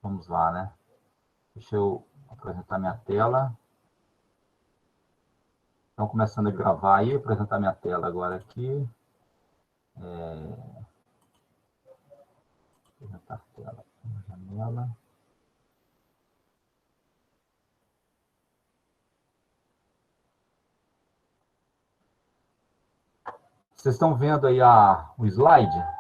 Vamos lá, né? Deixa eu apresentar minha tela. Estão começando a gravar aí, apresentar minha tela agora aqui. Apresentar a tela. Janela. Vocês estão vendo aí o slide?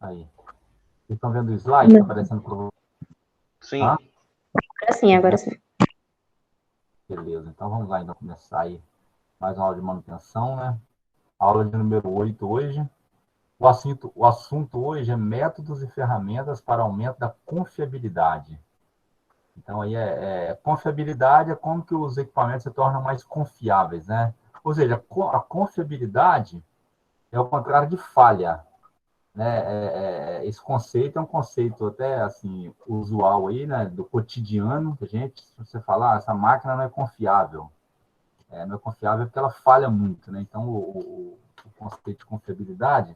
Aí. Vocês estão vendo o slide? Está aparecendo para vocês? Sim. Hã? Agora sim. Beleza, então vamos lá, então começar aí mais uma aula de manutenção, né? Aula de número 8 hoje. O assunto hoje é métodos e ferramentas para aumento da confiabilidade. Então, aí confiabilidade é como que os equipamentos se tornam mais confiáveis, né? Ou seja, a confiabilidade é o contrário de falha, né? Esse conceito é um conceito até, assim, usual aí, né? Do cotidiano, que a gente, se você falar, essa máquina não é confiável. Não é confiável porque ela falha muito, né? Então, o conceito de confiabilidade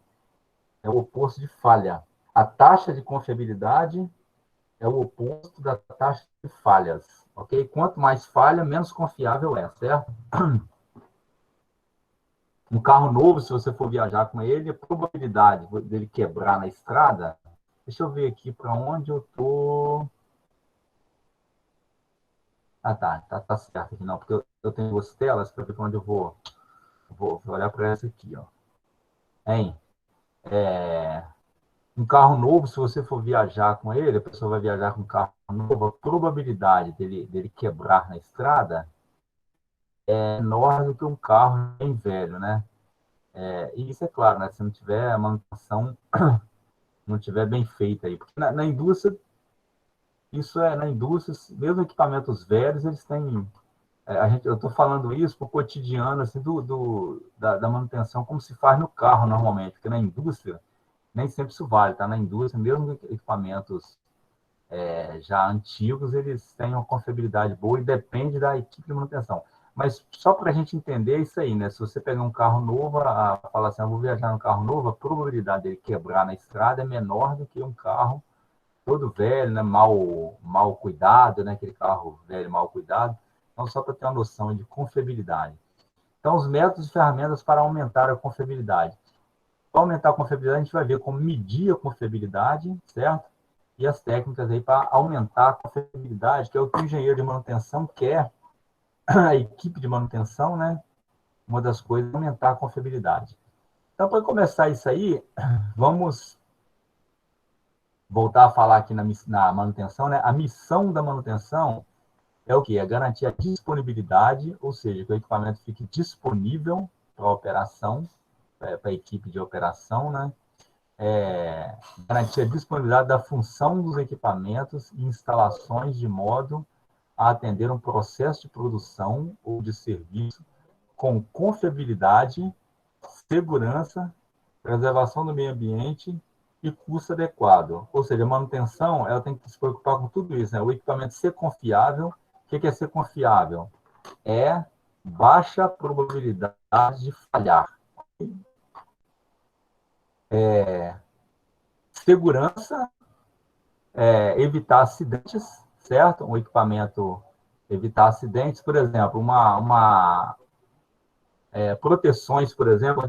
é o oposto de falha. A taxa de confiabilidade é o oposto da taxa de falhas, ok? Quanto mais falha, menos confiável é, certo? Um carro novo, se você for viajar com ele, a probabilidade dele quebrar na estrada, deixa eu ver aqui para onde eu tô. Ah, tá certo aqui não, porque eu tenho duas telas para ver para onde eu vou olhar para essa aqui, ó. Hein? Um carro novo, se você for viajar com ele, a pessoa vai viajar com um carro novo, a probabilidade dele quebrar na estrada é menor do que um carro bem velho, né? E isso é claro, né? Se não tiver a manutenção, não tiver bem feita aí. Porque na indústria, na indústria, mesmo equipamentos velhos, eles têm. Eu estou falando isso para o cotidiano, assim, da manutenção, como se faz no carro normalmente, porque na indústria, nem sempre isso vale, tá? Na indústria, mesmo equipamentos já antigos, eles têm uma confiabilidade boa e depende da equipe de manutenção. Mas só para a gente entender isso aí, né? Se você pegar um carro novo, falar assim, eu vou viajar num carro novo, a probabilidade dele quebrar na estrada é menor do que um carro todo velho, né? Mal cuidado, né? Aquele carro velho, mal cuidado. Então, só para ter uma noção de confiabilidade. Então, os métodos e ferramentas para aumentar a confiabilidade. Para aumentar a confiabilidade, a gente vai ver como medir a confiabilidade, certo? E as técnicas aí para aumentar a confiabilidade, que é o que o engenheiro de manutenção quer, a equipe de manutenção, né? Uma das coisas é aumentar a confiabilidade. Então, para começar isso aí, vamos voltar a falar aqui na manutenção, né? A missão da manutenção é o quê? É garantir a disponibilidade, ou seja, que o equipamento fique disponível para a operação, para a equipe de operação, né? Garantir a disponibilidade da função dos equipamentos e instalações de modo a atender um processo de produção ou de serviço com confiabilidade, segurança, preservação do meio ambiente e custo adequado. Ou seja, a manutenção ela tem que se preocupar com tudo isso, né? O equipamento ser confiável. O que é ser confiável? É baixa probabilidade de falhar. Segurança, evitar acidentes, certo? Um equipamento evitar acidentes, por exemplo, proteções, por exemplo,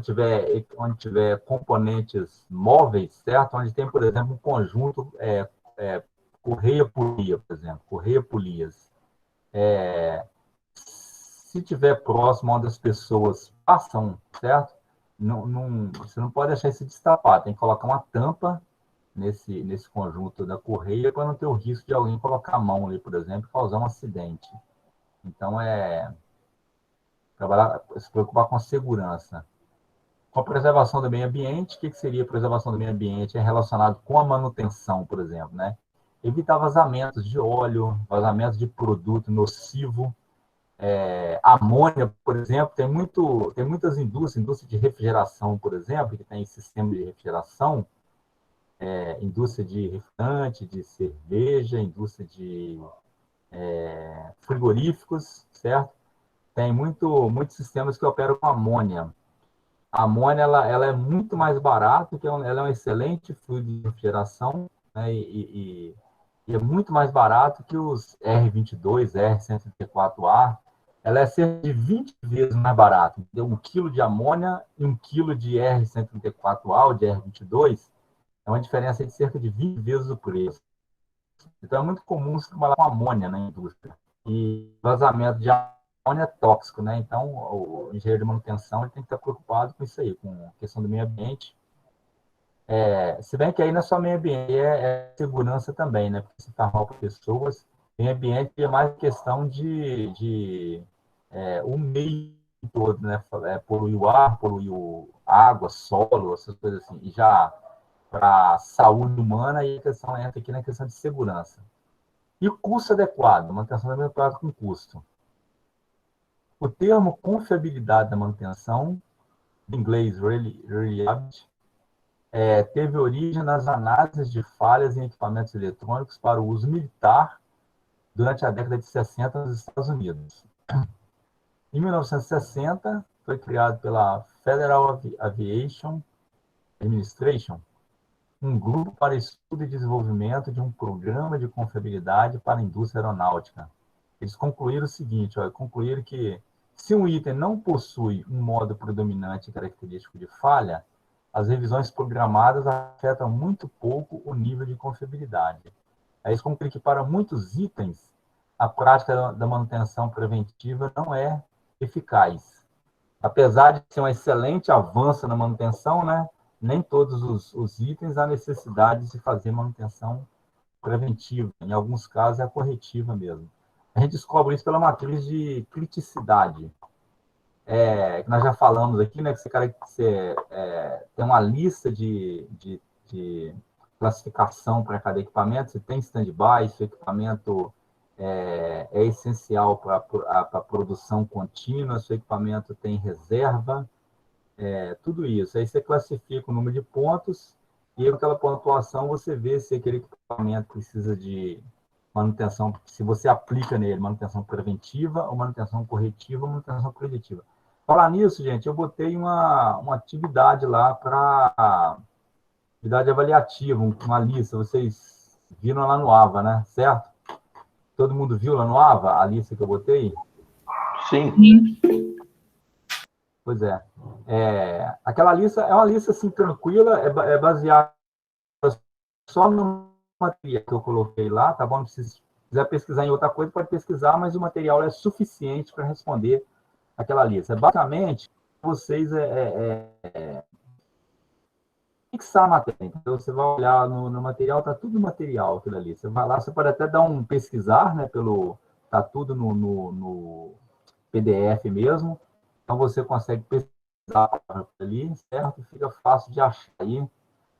onde tiver componentes móveis, certo? Onde tem, por exemplo, um conjunto correia-polia, por exemplo, correia-polias. Se tiver próximo onde as pessoas passam, certo? Você não pode deixar isso destapar, tem que colocar uma tampa nesse conjunto da correia para não ter o risco de alguém colocar a mão ali, por exemplo, e causar um acidente. Então, se preocupar com a segurança. Com a preservação do meio ambiente, o que seria a preservação do meio ambiente? É relacionado com a manutenção, por exemplo, né? Evitar vazamentos de óleo, vazamentos de produto nocivo, amônia, por exemplo, tem muitas indústria de refrigeração, por exemplo, que tem sistema de refrigeração, indústria de refrigerante, de cerveja, indústria de frigoríficos, certo? Tem muitos sistemas que operam com amônia. A amônia ela é muito mais barata, porque ela é um excelente fluido de refrigeração, né, e é muito mais barato que os R22, R134A. Ela é cerca de 20 vezes mais barata. Então, 1 quilo de amônia e 1 quilo de R134A ou de R22 é uma diferença de cerca de 20 vezes o preço. Então, é muito comum se trabalhar com amônia na indústria. E vazamento de amônia é tóxico, né? Então, o engenheiro de manutenção ele tem que estar preocupado com isso aí, com a questão do meio ambiente. Se bem que aí não é só meio ambiente, é segurança também, né? Porque se faz mal para pessoas, meio ambiente é mais questão de o meio todo, né? Poluir o ar, poluir a água, solo, essas coisas assim. E já para a saúde humana, aí a questão entra aqui na questão de segurança. E o custo adequado, manutenção adequada com custo. O termo confiabilidade da manutenção, em inglês reliability, teve origem nas análises de falhas em equipamentos eletrônicos para o uso militar durante a década de 60 nos Estados Unidos. Em 1960, foi criado pela Federal Aviation Administration um grupo para estudo e desenvolvimento de um programa de confiabilidade para a indústria aeronáutica. Eles concluíram o seguinte, concluíram que se um item não possui um modo predominante e característico de falha, as revisões programadas afetam muito pouco o nível de confiabilidade. Eles concluíram que para muitos itens, a prática da manutenção preventiva não é eficaz. Apesar de ser um excelente avanço na manutenção, né, nem todos os itens há necessidade de fazer manutenção preventiva. Em alguns casos, é a corretiva mesmo. A gente descobre isso pela matriz de criticidade, que nós já falamos aqui, né, que você tem uma lista de classificação para cada equipamento, você tem stand-by, se o equipamento é essencial para a produção contínua, se o equipamento tem reserva, tudo isso. Aí você classifica o número de pontos e com aquela pontuação você vê se aquele equipamento precisa de manutenção, se você aplica nele manutenção preventiva ou manutenção corretiva ou manutenção preditiva. Falar nisso, gente, eu botei uma atividade lá para atividade avaliativa, uma lista. Vocês viram lá no AVA, né? Certo? Todo mundo viu lá no AVA a lista que eu botei? Sim. Pois aquela lista é uma lista assim tranquila, é baseada só no material que eu coloquei lá, tá bom? Se quiser pesquisar em outra coisa, pode pesquisar, mas o material é suficiente para responder aquela lista. Basicamente, vocês fixar a matéria. Então, você vai olhar no material, tá tudo no material, aquilo ali. Você vai lá, você pode até dar um pesquisar, né? Tá tudo no PDF mesmo. Então, você consegue pesquisar ali, certo? Fica fácil de achar aí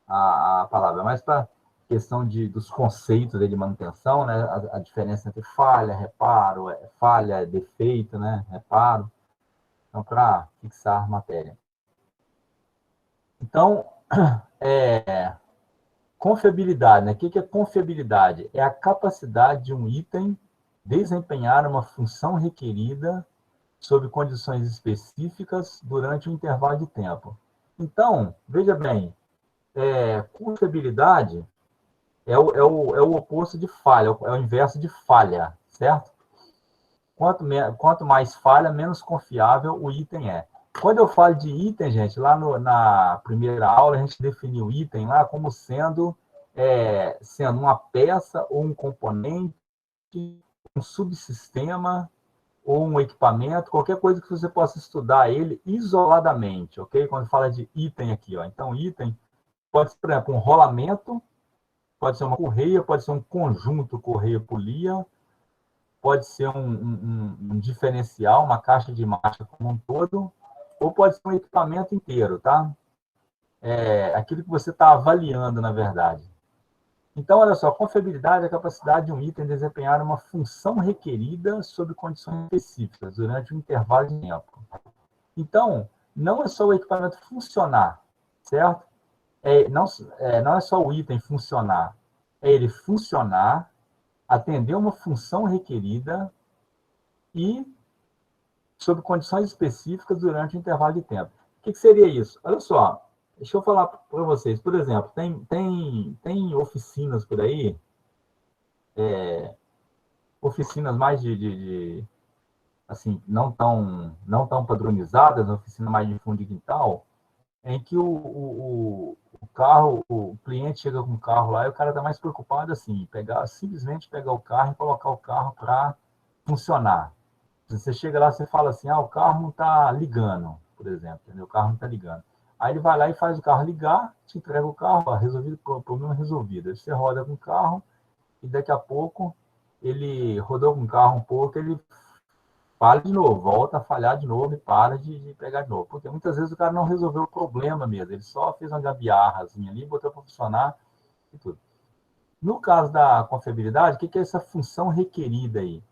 a palavra. Mas para questão dos conceitos de manutenção, né? A diferença entre falha, reparo, falha, defeito, né? Reparo. Então, para fixar a matéria. Então, confiabilidade, né? O que é confiabilidade? É a capacidade de um item desempenhar uma função requerida sob condições específicas durante um intervalo de tempo. Então, veja bem, confiabilidade é o oposto de falha, é o inverso de falha, certo? Quanto mais falha, menos confiável o item é. Quando eu falo de item, gente, lá na primeira aula, a gente definiu o item lá como sendo uma peça ou um componente, um subsistema ou um equipamento, qualquer coisa que você possa estudar ele isoladamente, ok? Quando fala de item aqui, ó. Então, item pode ser, por exemplo, um rolamento, pode ser uma correia, pode ser um conjunto correia-polia, pode ser um diferencial, uma caixa de marcha como um todo, ou pode ser um equipamento inteiro, tá? Aquilo que você está avaliando, na verdade. Então, olha só, confiabilidade é a capacidade de um item desempenhar uma função requerida sob condições específicas, durante um intervalo de tempo. Então, não é só o equipamento funcionar, certo? Não é só o item funcionar, é ele funcionar, atender uma função requerida e sob condições específicas durante um intervalo de tempo. que seria isso? Olha só, deixa eu falar para vocês. Por exemplo, tem oficinas por aí, oficinas mais assim, não tão padronizadas, oficina mais de fundo de quintal, em que o cliente chega com o carro lá e o cara está mais preocupado assim, simplesmente pegar o carro e colocar o carro para funcionar. Você chega lá, você fala assim, o carro não está ligando, por exemplo, entendeu? O carro não está ligando. Aí ele vai lá e faz o carro ligar, te entrega o carro, resolvido, problema resolvido. Aí você roda com o carro e daqui a pouco ele rodou com o carro um pouco, ele falha de novo, volta a falhar de novo e para de pegar de novo. Porque muitas vezes o cara não resolveu o problema mesmo, ele só fez uma gambiarrazinha ali, botou para funcionar e tudo. No caso da confiabilidade, o que é essa função requerida aí?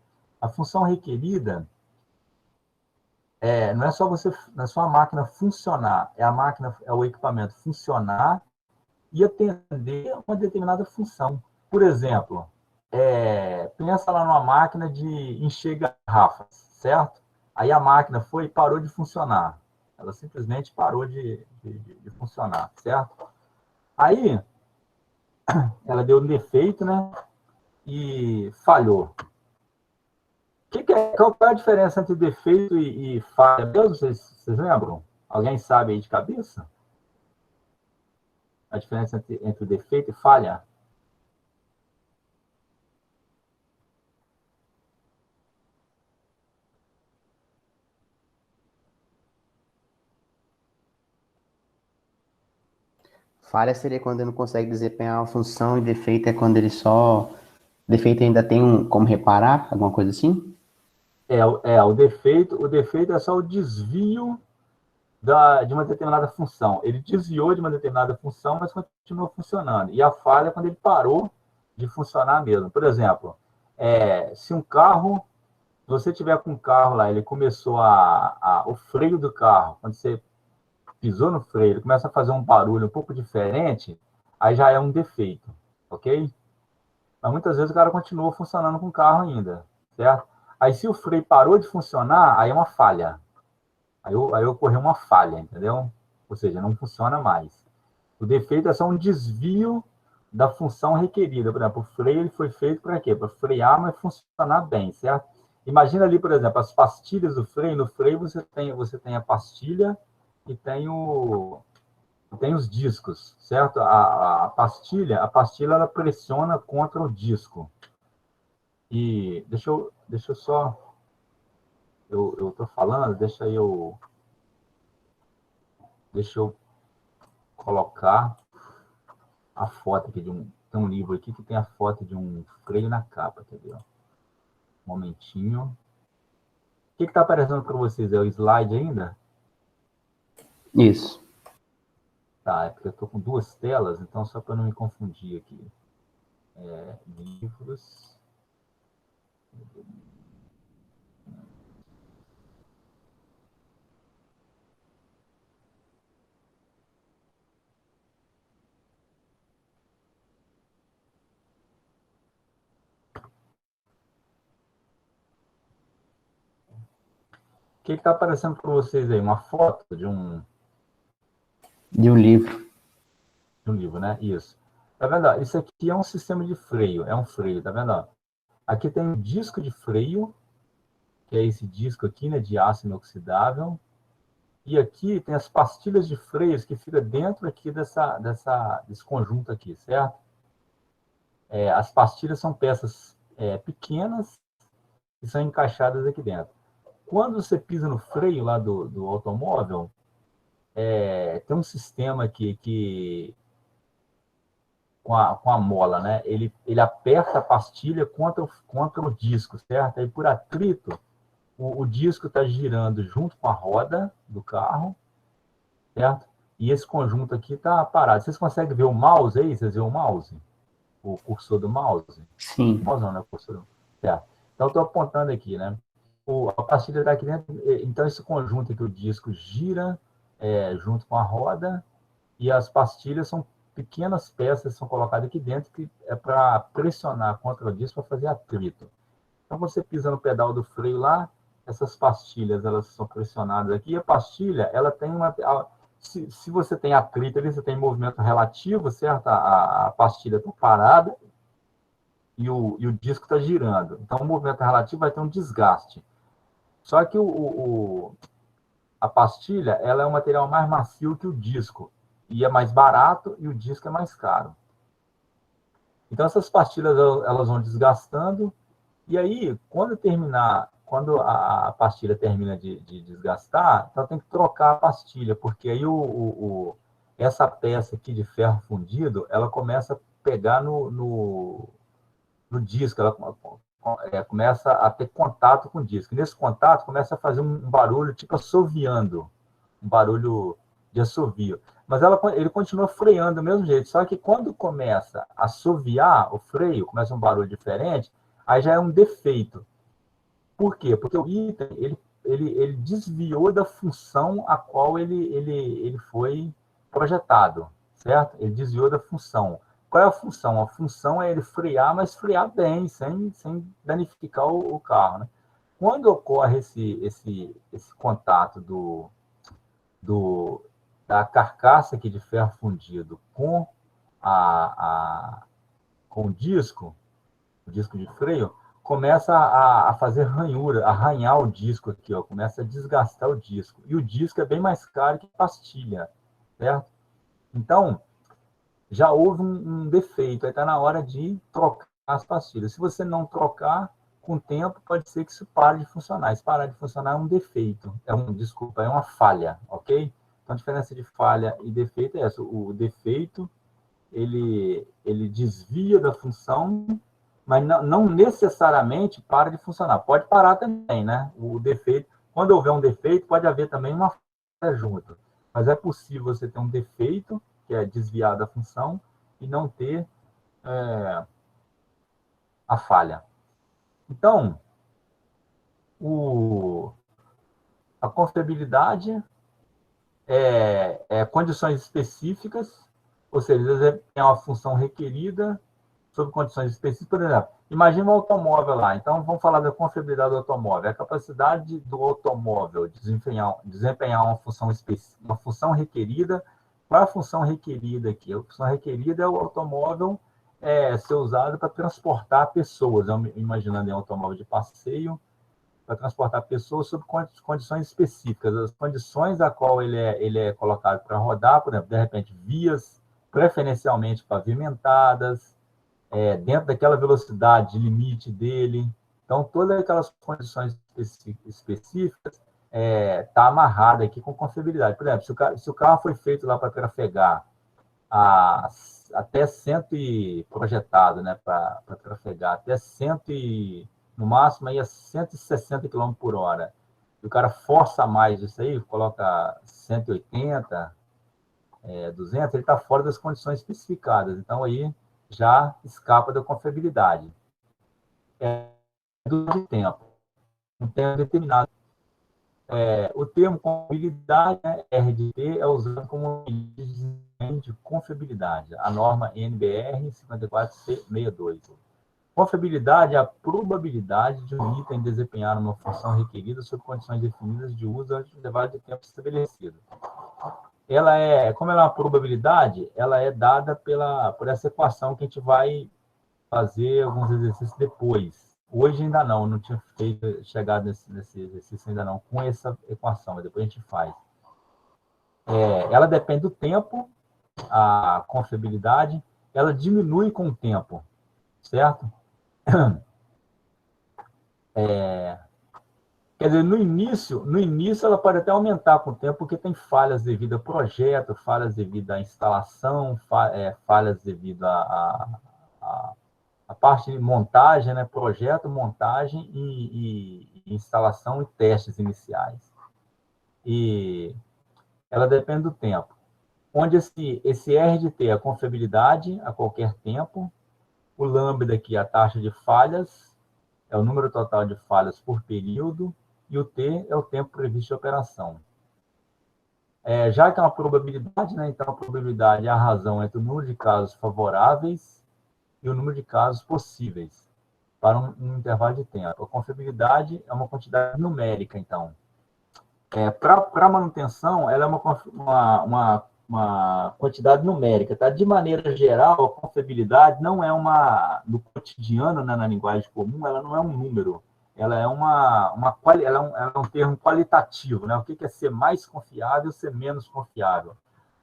A função requerida não é só a máquina funcionar, é o equipamento funcionar e atender uma determinada função. Por exemplo, pensa lá numa máquina de encher garrafas, certo? Aí a máquina parou de funcionar. Ela simplesmente parou de funcionar, certo? Aí ela deu um defeito, né? E falhou. Qual é a diferença entre defeito e falha mesmo? Vocês lembram? Alguém sabe aí de cabeça? A diferença entre defeito e falha? Falha seria quando ele não consegue desempenhar uma função e defeito é quando ele só... Defeito ainda tem como reparar, alguma coisa assim? O defeito é só o desvio de uma determinada função. Ele desviou de uma determinada função, mas continuou funcionando. E a falha é quando ele parou de funcionar mesmo. Por exemplo, se você tiver com um carro lá, ele começou o freio do carro, quando você pisou no freio, ele começa a fazer um barulho um pouco diferente, aí já é um defeito, ok? Mas muitas vezes o cara continua funcionando com o carro ainda, certo? Aí se o freio parou de funcionar, aí é uma falha. Aí ocorreu uma falha, entendeu? Ou seja, não funciona mais. O defeito é só um desvio da função requerida. Por exemplo, o freio ele foi feito para quê? Para frear, mas funcionar bem, certo? Imagina ali, por exemplo, as pastilhas do freio. No freio você tem a pastilha e tem os discos, certo? A pastilha ela pressiona contra o disco. E deixa eu só... Eu estou falando, deixa eu colocar a foto aqui tem um livro aqui que tem a foto de um freio na capa, quer ver? Um momentinho. O que está aparecendo para vocês? É o slide ainda? Isso. Tá, é porque eu estou com duas telas, então só para não me confundir aqui. Livros. O que está aparecendo para vocês aí? Uma foto de um livro. De um livro, né? Isso. Tá vendo? Isso aqui é um sistema de freio, é um freio, tá vendo? Aqui tem um disco de freio, que é esse disco aqui, né, de aço inoxidável. E aqui tem as pastilhas de freios que fica dentro aqui desse conjunto aqui, certo? As pastilhas são peças pequenas que são encaixadas aqui dentro. Quando você pisa no freio lá do automóvel, tem um sistema aqui que com a mola, né? Ele aperta a pastilha contra o disco, certo? Aí por atrito, o disco está girando junto com a roda do carro, certo? E esse conjunto aqui está parado. Vocês conseguem ver o mouse aí? Vocês veem o mouse? O cursor do mouse? Sim. O mouse não, né? O cursor. Certo. Então, estou apontando aqui, né? A pastilha está aqui dentro. Então, esse conjunto aqui, o disco gira junto com a roda e as pastilhas são pequenas peças que são colocadas aqui dentro que é para pressionar contra o disco para fazer atrito. Então, você pisa no pedal do freio lá, essas pastilhas, elas são pressionadas aqui, e a pastilha, ela tem uma... Se você tem atrito ali, você tem movimento relativo, certo? A pastilha está parada e o disco está girando. Então, o movimento relativo vai ter um desgaste. Só que a pastilha, ela é um material mais macio que o disco. E é mais barato e o disco é mais caro. Então, essas pastilhas, elas vão desgastando. E aí, quando a pastilha termina de desgastar, então tem que trocar a pastilha, porque aí essa peça aqui de ferro fundido, ela começa a pegar no disco, ela começa a ter contato com o disco. E nesse contato, começa a fazer um barulho tipo assoviando, um barulho de assovio. Mas ele continua freando do mesmo jeito, só que quando começa a assoviar o freio, começa um barulho diferente, aí já é um defeito. Por quê? Porque o item, ele desviou da função a qual ele foi projetado, certo? Ele desviou da função. Qual é a função? A função é ele frear, mas frear bem, sem danificar o carro, né? Quando ocorre esse contato da carcaça aqui de ferro fundido com com o disco de freio, começa a fazer ranhura, a arranhar o disco aqui, ó, começa a desgastar o disco. E o disco é bem mais caro que pastilha, certo? Então, já houve um defeito, aí está na hora de trocar as pastilhas. Se você não trocar, com o tempo, pode ser que isso pare de funcionar. Se parar de funcionar, é um defeito, é uma falha, ok? Então, a diferença de falha e defeito é essa. O defeito, ele desvia da função, mas não necessariamente para de funcionar. Pode parar também, né? O defeito, quando houver um defeito, pode haver também uma falha junto. Mas é possível você ter um defeito, que é desviar da função, e não ter a falha. Então, a confiabilidade é condições específicas, ou seja, é uma função requerida sob condições específicas. Por exemplo, imagina um automóvel lá. Então, vamos falar da confiabilidade do automóvel. É a capacidade do automóvel de desempenhar uma função específica, uma função requerida. Qual é a função requerida aqui? A função requerida é o automóvel ser usado para transportar pessoas. Imaginando em um automóvel de passeio, para transportar pessoas sob condições específicas. As condições a qual ele é colocado para rodar, por exemplo, de repente, vias preferencialmente pavimentadas, dentro daquela velocidade limite dele. Então, todas aquelas condições específicas está amarrada aqui com confiabilidade. Por exemplo, se o carro foi feito lá para trafegar até projetado, né, para trafegar até no máximo aí a 160 km por hora, e o cara força mais isso aí, coloca 180, 200, ele está fora das condições especificadas. Então, aí já escapa da confiabilidade. Do tempo. Um tempo determinado. O termo confiabilidade, né, RDT, é usado como medida de confiabilidade. A norma NBR 54C62. Confiabilidade é a probabilidade de um item desempenhar uma função requerida sob condições definidas de uso antes do intervalo de tempo estabelecido. Como ela é uma probabilidade, ela é dada por essa equação que a gente vai fazer alguns exercícios depois. Hoje ainda não tinha chegado nesse exercício ainda não, com essa equação, mas depois a gente faz. Ela depende do tempo, a confiabilidade, ela diminui com o tempo, certo? Quer dizer, no início ela pode até aumentar com o tempo, porque tem falhas devido ao projeto, falhas devido à instalação, falhas devido à parte de montagem, né? Projeto, montagem e instalação e testes iniciais. E ela depende do tempo. Onde esse R de T é a confiabilidade a qualquer tempo, o lambda aqui é a taxa de falhas, é o número total de falhas por período, e o T é o tempo previsto de operação. Já que é uma probabilidade, né, então a probabilidade é a razão entre o número de casos favoráveis e o número de casos possíveis para um intervalo de tempo. A confiabilidade é uma quantidade numérica, então. Para manutenção, ela é uma quantidade numérica. Tá? De maneira geral, a confiabilidade não é no cotidiano, né, na linguagem comum, ela não é um número. Ela é ela é um termo qualitativo. Né? O que é ser mais confiável, ser menos confiável.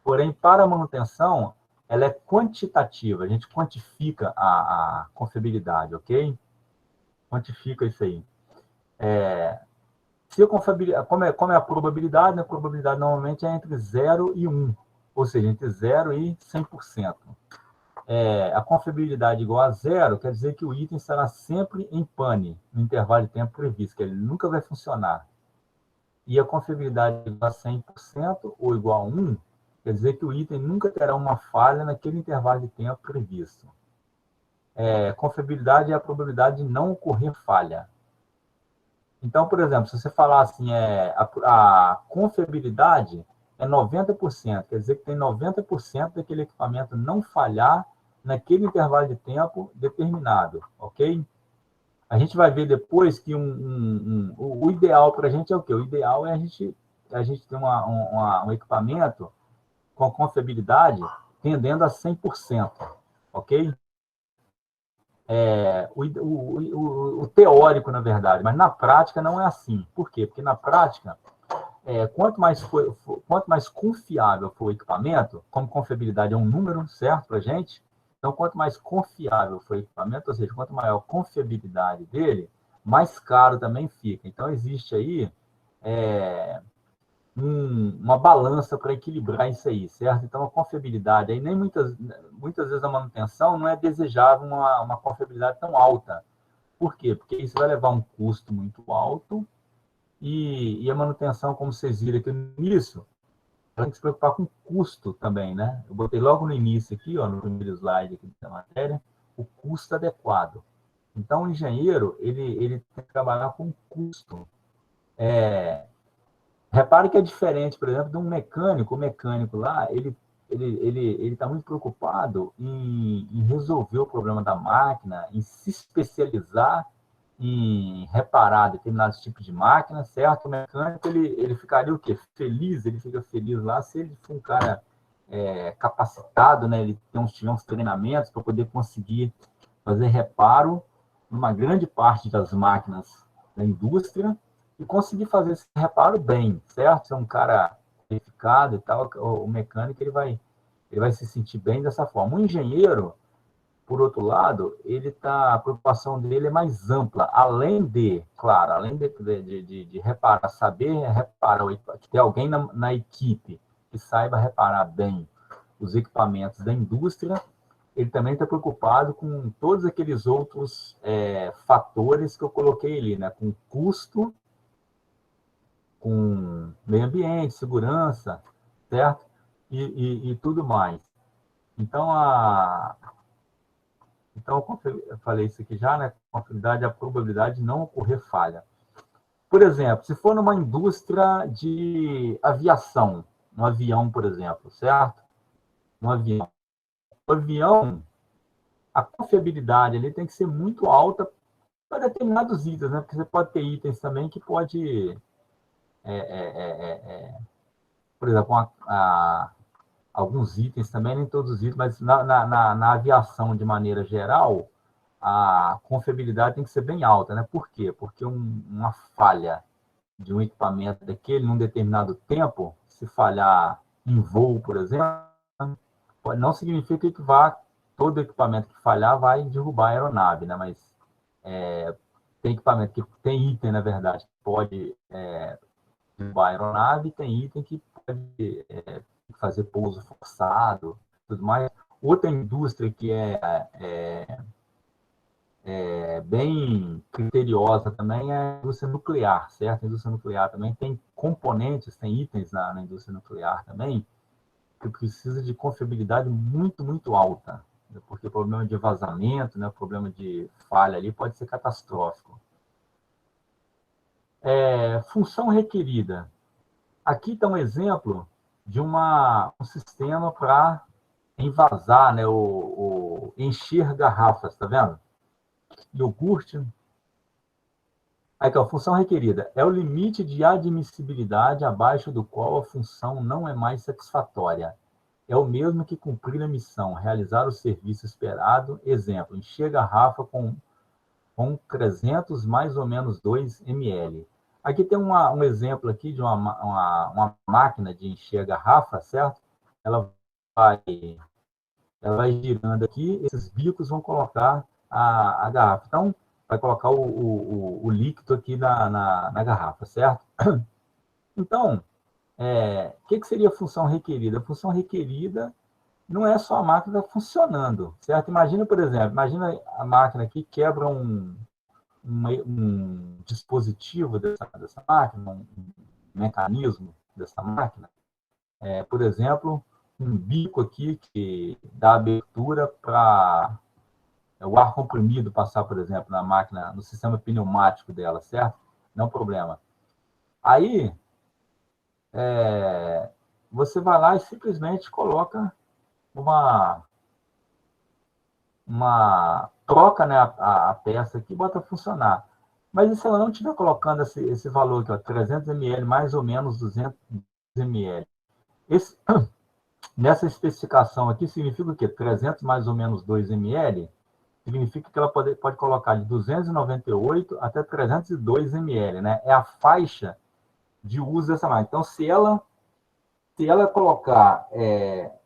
Porém, para a manutenção, ela é quantitativa. A gente quantifica a confiabilidade, ok? Quantifica isso aí. Se a confiabilidade, como é a probabilidade, né? A probabilidade normalmente é entre 0 e 1, ou seja, entre 0 e 100%. A confiabilidade igual a 0 quer dizer que o item estará sempre em pane, no intervalo de tempo previsto, que ele nunca vai funcionar. E a confiabilidade igual a 100% ou igual a 1 quer dizer que o item nunca terá uma falha naquele intervalo de tempo previsto. Confiabilidade é a probabilidade de não ocorrer falha. Então, por exemplo, se você falar assim, a confiabilidade é 90%, quer dizer que tem 90% daquele equipamento não falhar naquele intervalo de tempo determinado, ok? A gente vai ver depois que o ideal para a gente é o quê? O ideal é a gente ter um equipamento com confiabilidade tendendo a 100%, ok? O teórico, na verdade, mas na prática não é assim. Por quê? Porque na prática, quanto mais confiável for o equipamento, como confiabilidade é um número, certo, para a gente, então quanto mais confiável for o equipamento, ou seja, quanto maior a confiabilidade dele, mais caro também fica. Então existe aí uma balança para equilibrar isso aí, certo? Então, a confiabilidade, aí nem muitas vezes a manutenção não é desejável uma confiabilidade tão alta. Por quê? Porque isso vai levar um custo muito alto e a manutenção, como vocês viram aqui no início, ela tem que se preocupar com o custo também, né? Eu botei logo no início aqui, ó, no primeiro slide aqui da matéria, o custo adequado. Então, o engenheiro, ele tem que trabalhar com custo. Repare que é diferente, por exemplo, de um mecânico. O mecânico lá, ele está muito preocupado em resolver o problema da máquina, em se especializar em reparar determinados tipos de máquina, certo? O mecânico, ele ficaria o quê? Feliz, ele fica feliz lá se ele for um cara capacitado, né? Ele tiver uns treinamentos para poder conseguir fazer reparo numa grande parte das máquinas da indústria e conseguir fazer esse reparo bem, certo? Se é um cara qualificado e tal, o mecânico ele vai se sentir bem dessa forma. O engenheiro, por outro lado, a preocupação dele é mais ampla, além de reparar, saber reparar, ter alguém na equipe que saiba reparar bem os equipamentos da indústria, ele também está preocupado com todos aqueles outros fatores que eu coloquei ali, né? Com custo, com meio ambiente, segurança, certo? E tudo mais. Então, eu falei isso aqui já, né? Confiabilidade é a probabilidade de não ocorrer falha. Por exemplo, se for numa indústria de aviação, um avião, por exemplo, certo? Um avião. O avião, a confiabilidade ali tem que ser muito alta para determinados itens, né? Porque você pode ter itens também que pode, por exemplo, alguns itens também, nem todos os itens, mas na aviação, de maneira geral, a confiabilidade tem que ser bem alta, né? Por quê? Porque uma falha de um equipamento daquele num determinado tempo, se falhar em voo, por exemplo, não significa que todo equipamento que falhar vai derrubar a aeronave, né? Mas tem equipamento que tem item, na verdade, que pode derrubar a aeronave, e tem item que pode fazer pouso forçado, tudo mais. Outra indústria que bem criteriosa também é a indústria nuclear, certo? A indústria nuclear também tem componentes, tem itens na indústria nuclear também, que precisa de confiabilidade muito, muito alta, porque o problema de vazamento, né, o problema de falha ali pode ser catastrófico. Função requerida. Aqui está um exemplo de um sistema para envasar, né, encher garrafas, tá vendo? iogurte. Aqui, ó, função requerida. É o limite de admissibilidade abaixo do qual a função não é mais satisfatória. É o mesmo que cumprir a missão, realizar o serviço esperado. Exemplo, encher garrafa com 300 mais ou menos 2 ml. Aqui tem um exemplo aqui de uma máquina de encher a garrafa, certo? Ela vai girando aqui, esses bicos vão colocar a garrafa. Então, vai colocar o líquido aqui na garrafa, certo? Então, o que seria a função requerida? A função requerida não é só a máquina funcionando, certo? Imagina, por exemplo, imagina a máquina aqui quebra um dispositivo dessa máquina, um mecanismo dessa máquina. Por exemplo, um bico aqui que dá abertura para o ar comprimido passar, por exemplo, na máquina, no sistema pneumático dela, certo? Não é um problema. Aí, você vai lá e simplesmente coloca troca, né, a peça aqui e bota a funcionar. Mas e se ela não estiver colocando esse valor aqui, ó, 300 ml, mais ou menos 200 ml? Nessa especificação aqui, significa o quê? 300 mais ou menos 2 ml, significa que ela pode colocar de 298 até 302 ml, né? É a faixa de uso dessa máquina. Então, se ela colocar,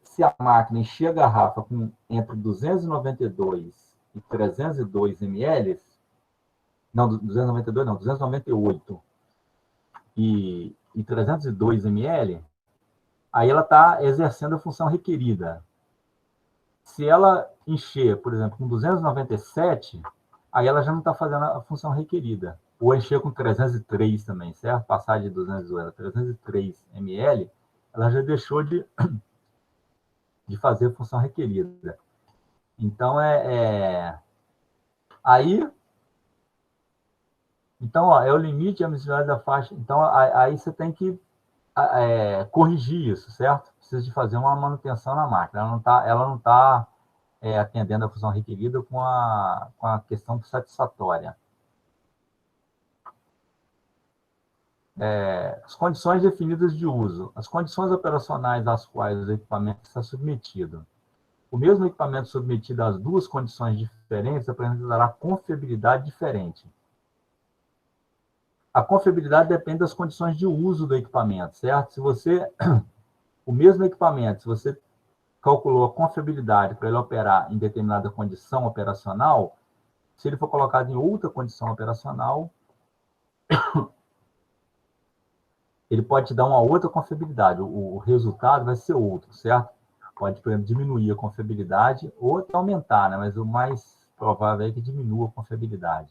se a máquina encher a garrafa com entre 292 e 302 ml, não, 292 não, 298 e 302 ml, aí ela está exercendo a função requerida. Se ela encher, por exemplo, com 297, aí ela já não está fazendo a função requerida. Ou encher com 303 também, certo? Passar de 202 a 303 ml, ela já deixou de fazer a função requerida. Então, aí, então, ó, é o limite de admissibilidade da faixa. Então, aí você tem que corrigir isso, certo? Precisa de fazer uma manutenção na máquina. Ela não tá atendendo a função requerida com a questão satisfatória. As condições definidas de uso. As condições operacionais às quais o equipamento está submetido. O mesmo equipamento submetido às duas condições diferentes apresentará confiabilidade diferente. A confiabilidade depende das condições de uso do equipamento, certo? Se você, o mesmo equipamento, se você calculou a confiabilidade para ele operar em determinada condição operacional, se ele for colocado em outra condição operacional, ele pode te dar uma outra confiabilidade. O resultado vai ser outro, certo? Pode, por exemplo, diminuir a confiabilidade ou até aumentar, né? Mas o mais provável é que diminua a confiabilidade.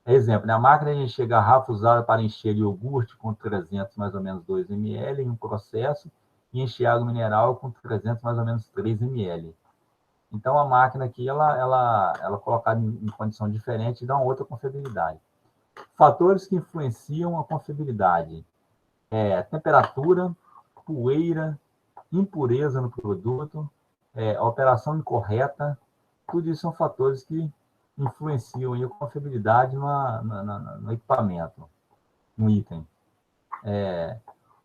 Exemplo, né? A máquina de encher garrafa usada para encher iogurte com 300 mais ou menos 2 ml em um processo e encher água mineral com 300 mais ou menos 3 ml. Então, a máquina aqui, ela colocada em condição diferente, dá uma outra confiabilidade. Fatores que influenciam a confiabilidade. Temperatura, poeira, impureza no produto, operação incorreta, tudo isso são fatores que influenciam a confiabilidade no equipamento, no item.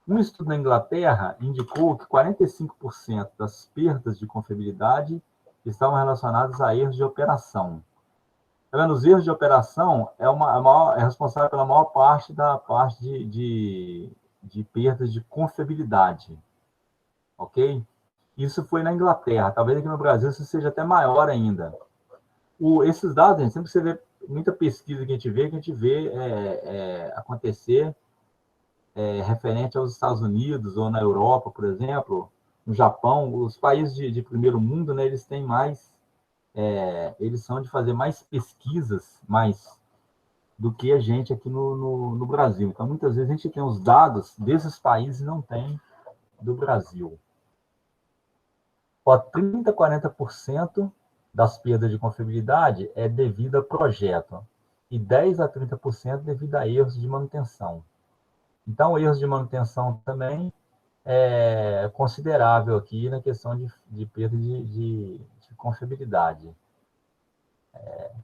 Um estudo na Inglaterra indicou que 45% das perdas de confiabilidade estavam relacionadas a erros de operação. Os erros de operação é responsável pela maior parte da parte de perdas de confiabilidade, ok? Isso foi na Inglaterra, talvez aqui no Brasil isso seja até maior ainda. Esses dados, gente, sempre que você vê muita pesquisa que a gente vê acontecer referente aos Estados Unidos ou na Europa, por exemplo, no Japão, os países de primeiro mundo, né, eles têm mais, eles são de fazer mais pesquisas, do que a gente aqui no Brasil. Então, muitas vezes a gente tem os dados desses países e não tem do Brasil. 30% a 40% das perdas de confiabilidade é devido a projeto e 10% a 30% devido a erros de manutenção. Então, erros de manutenção também é considerável aqui na questão de perda de confiabilidade.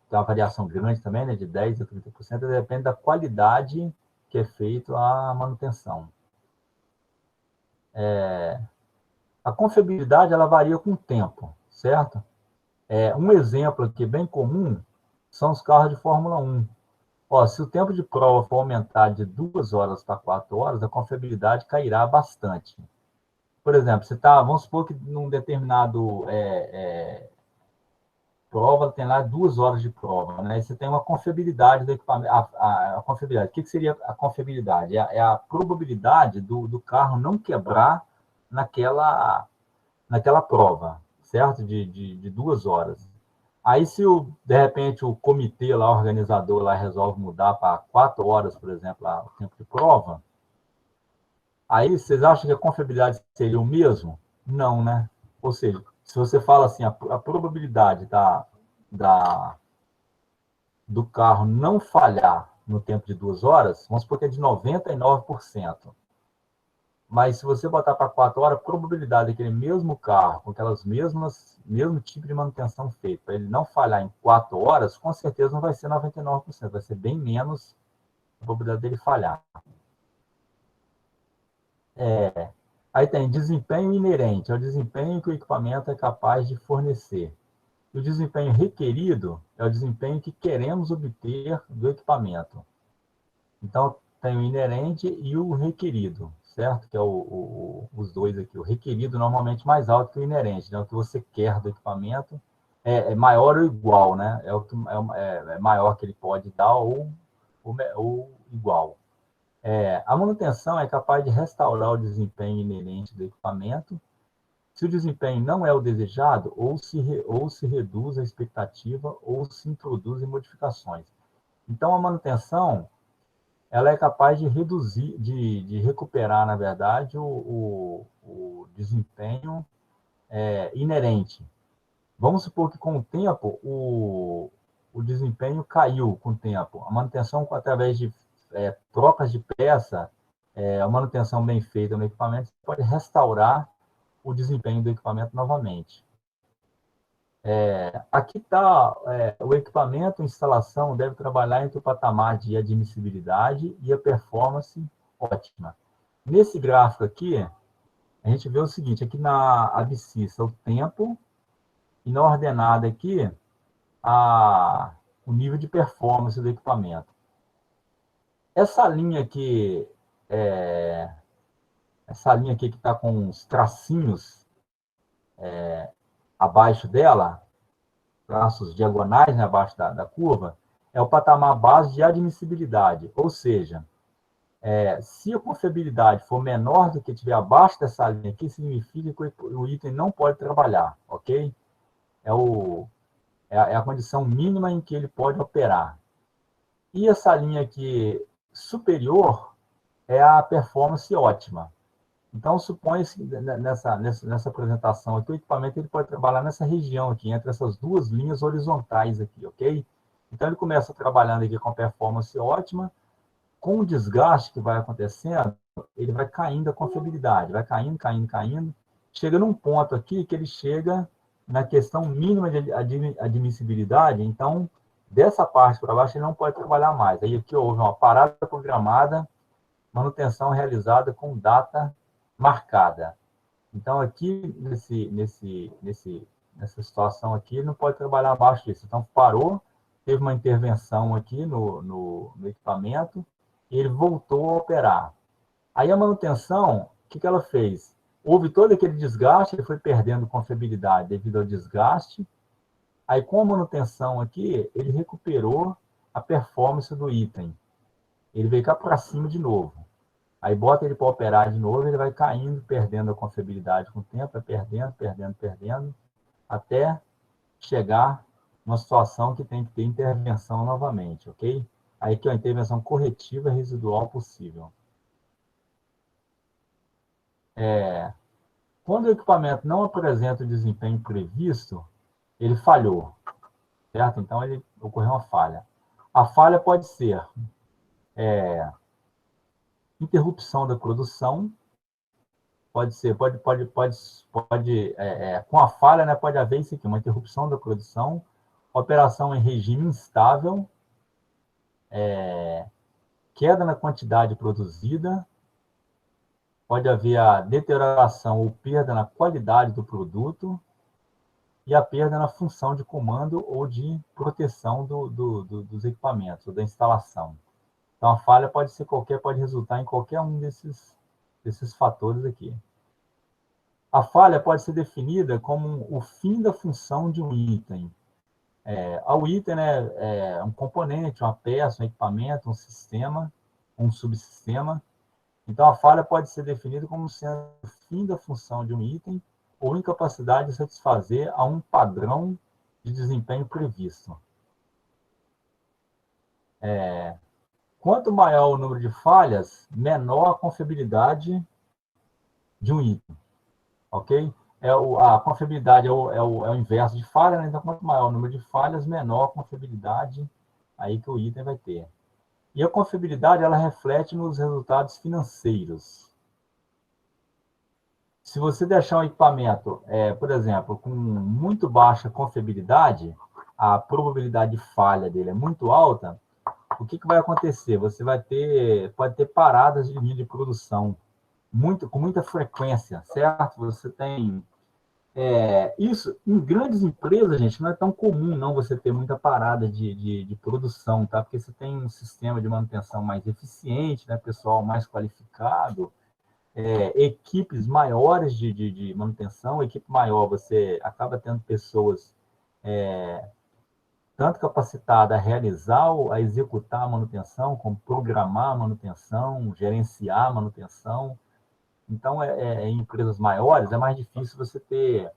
tem uma variação grande também, né, de 10% a 30%, depende da qualidade que é feita a manutenção. A confiabilidade, ela varia com o tempo, certo? Um exemplo aqui bem comum são os carros de Fórmula 1. Ó, se o tempo de prova for aumentar de 2 horas para 4 horas, a confiabilidade cairá bastante. Por exemplo, vamos supor que num determinado prova tem lá 2 horas de prova, né? E você tem uma confiabilidade do equipamento. A confiabilidade. O que seria a confiabilidade? É a probabilidade do carro não quebrar naquela prova, certo? De 2 horas. Aí, se de repente o comitê lá, o organizador lá, resolve mudar para 4 horas, por exemplo, lá, o tempo de prova, aí vocês acham que a confiabilidade seria o mesmo? Não, né? Ou seja, se você fala assim, a probabilidade do carro não falhar no tempo de 2 horas, vamos supor que é de 99%. Mas se você botar para 4 horas, a probabilidade daquele mesmo carro, com aquelas mesmo tipo de manutenção feita, para ele não falhar em 4 horas, com certeza não vai ser 99%, vai ser bem menos a probabilidade dele falhar. Aí tem desempenho inerente, é o desempenho que o equipamento é capaz de fornecer. E o desempenho requerido é o desempenho que queremos obter do equipamento. Então, tem o inerente e o requerido, certo? Que é os dois aqui. O requerido normalmente mais alto que o inerente, né? O que você quer do equipamento é maior ou igual, né? É o que é maior que ele pode dar ou igual. A manutenção é capaz de restaurar o desempenho inerente do equipamento. Se o desempenho não é o desejado, ou se reduz a expectativa, ou se introduzem modificações. Então, a manutenção ela é capaz de reduzir, de recuperar, na verdade, o desempenho inerente. Vamos supor que, com o tempo, o desempenho caiu com o tempo. A manutenção, através de trocas de peça, a manutenção bem feita no equipamento, pode restaurar o desempenho do equipamento novamente. Aqui está o equipamento, a instalação deve trabalhar entre o patamar de admissibilidade e a performance ótima. Nesse gráfico aqui, a gente vê o seguinte, aqui na abscissa o tempo e na ordenada aqui o nível de performance do equipamento. Essa linha aqui que está com os tracinhos abaixo dela, traços diagonais, né, abaixo da curva, é o patamar base de admissibilidade, ou seja, se a confiabilidade for menor do que estiver abaixo dessa linha aqui, significa que o item não pode trabalhar, ok? É a condição mínima em que ele pode operar. E essa linha aqui superior é a performance ótima. Então, supõe-se nessa apresentação aqui, o equipamento ele pode trabalhar nessa região aqui, entre essas duas linhas horizontais aqui, ok? Então, ele começa trabalhando aqui com performance ótima, com o desgaste que vai acontecendo, ele vai caindo a confiabilidade, vai caindo, caindo, caindo, chega num ponto aqui que ele chega na questão mínima de admissibilidade, então, dessa parte para baixo, ele não pode trabalhar mais. Aí aqui houve uma parada programada, manutenção realizada com data marcada. Então, aqui, nessa situação aqui, ele não pode trabalhar abaixo disso. Então, parou, teve uma intervenção aqui no equipamento, e ele voltou a operar. Aí, a manutenção, o que ela fez? Houve todo aquele desgaste, ele foi perdendo confiabilidade devido ao desgaste. Aí, com a manutenção aqui, ele recuperou a performance do item. Ele veio cá para cima de novo. Aí bota ele para operar de novo, ele vai caindo, perdendo a confiabilidade com o tempo, vai perdendo, perdendo, perdendo, até chegar numa situação que tem que ter intervenção novamente, ok? Aí que é a intervenção corretiva residual possível. Quando o equipamento não apresenta o desempenho previsto, ele falhou, certo? Então, ocorreu uma falha. A falha pode ser interrupção da produção, com a falha, né, pode haver isso aqui, uma interrupção da produção, operação em regime instável, queda na quantidade produzida, pode haver a deterioração ou perda na qualidade do produto e a perda na função de comando ou de proteção dos equipamentos, ou da instalação. Então, a falha pode resultar em qualquer um desses fatores aqui. A falha pode ser definida como o fim da função de um item. O item, né, é um componente, uma peça, um equipamento, um sistema, um subsistema. Então, a falha pode ser definida como sendo o fim da função de um item ou incapacidade de satisfazer a um padrão de desempenho previsto. Quanto maior o número de falhas, menor a confiabilidade de um item, ok? A confiabilidade é o inverso de falha, né? Então, quanto maior o número de falhas, menor a confiabilidade aí que o item vai ter. E a confiabilidade, ela reflete nos resultados financeiros. Se você deixar um equipamento, por exemplo, com muito baixa confiabilidade, a probabilidade de falha dele é muito alta, o que vai acontecer? Você pode ter paradas de linha de produção com muita frequência, certo? Você tem isso em grandes empresas, gente, não é tão comum não você ter muita parada de produção, tá? Porque você tem um sistema de manutenção mais eficiente, né? Pessoal mais qualificado, equipes maiores de manutenção, equipe maior, você acaba tendo pessoas tanto capacitadas a realizar, a executar a manutenção, como programar a manutenção, gerenciar a manutenção. Então, em empresas maiores, é mais difícil você ter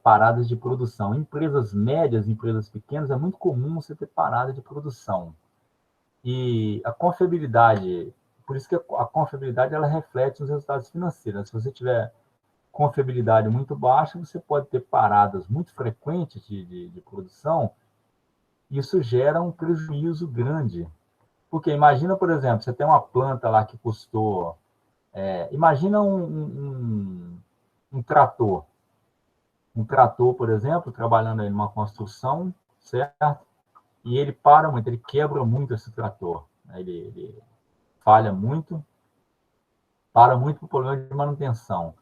paradas de produção. Em empresas médias, empresas pequenas, é muito comum você ter parada de produção. E a confiabilidade, por isso que a confiabilidade ela reflete nos resultados financeiros. Se você tiver confiabilidade muito baixa, você pode ter paradas muito frequentes de produção, e isso gera um prejuízo grande. Porque imagina, por exemplo, você tem uma planta lá que custou... imagina um trator. Um trator, por exemplo, trabalhando em uma construção, certo? E ele para muito, ele quebra muito esse trator. Ele falha muito, para muito por problema de manutenção.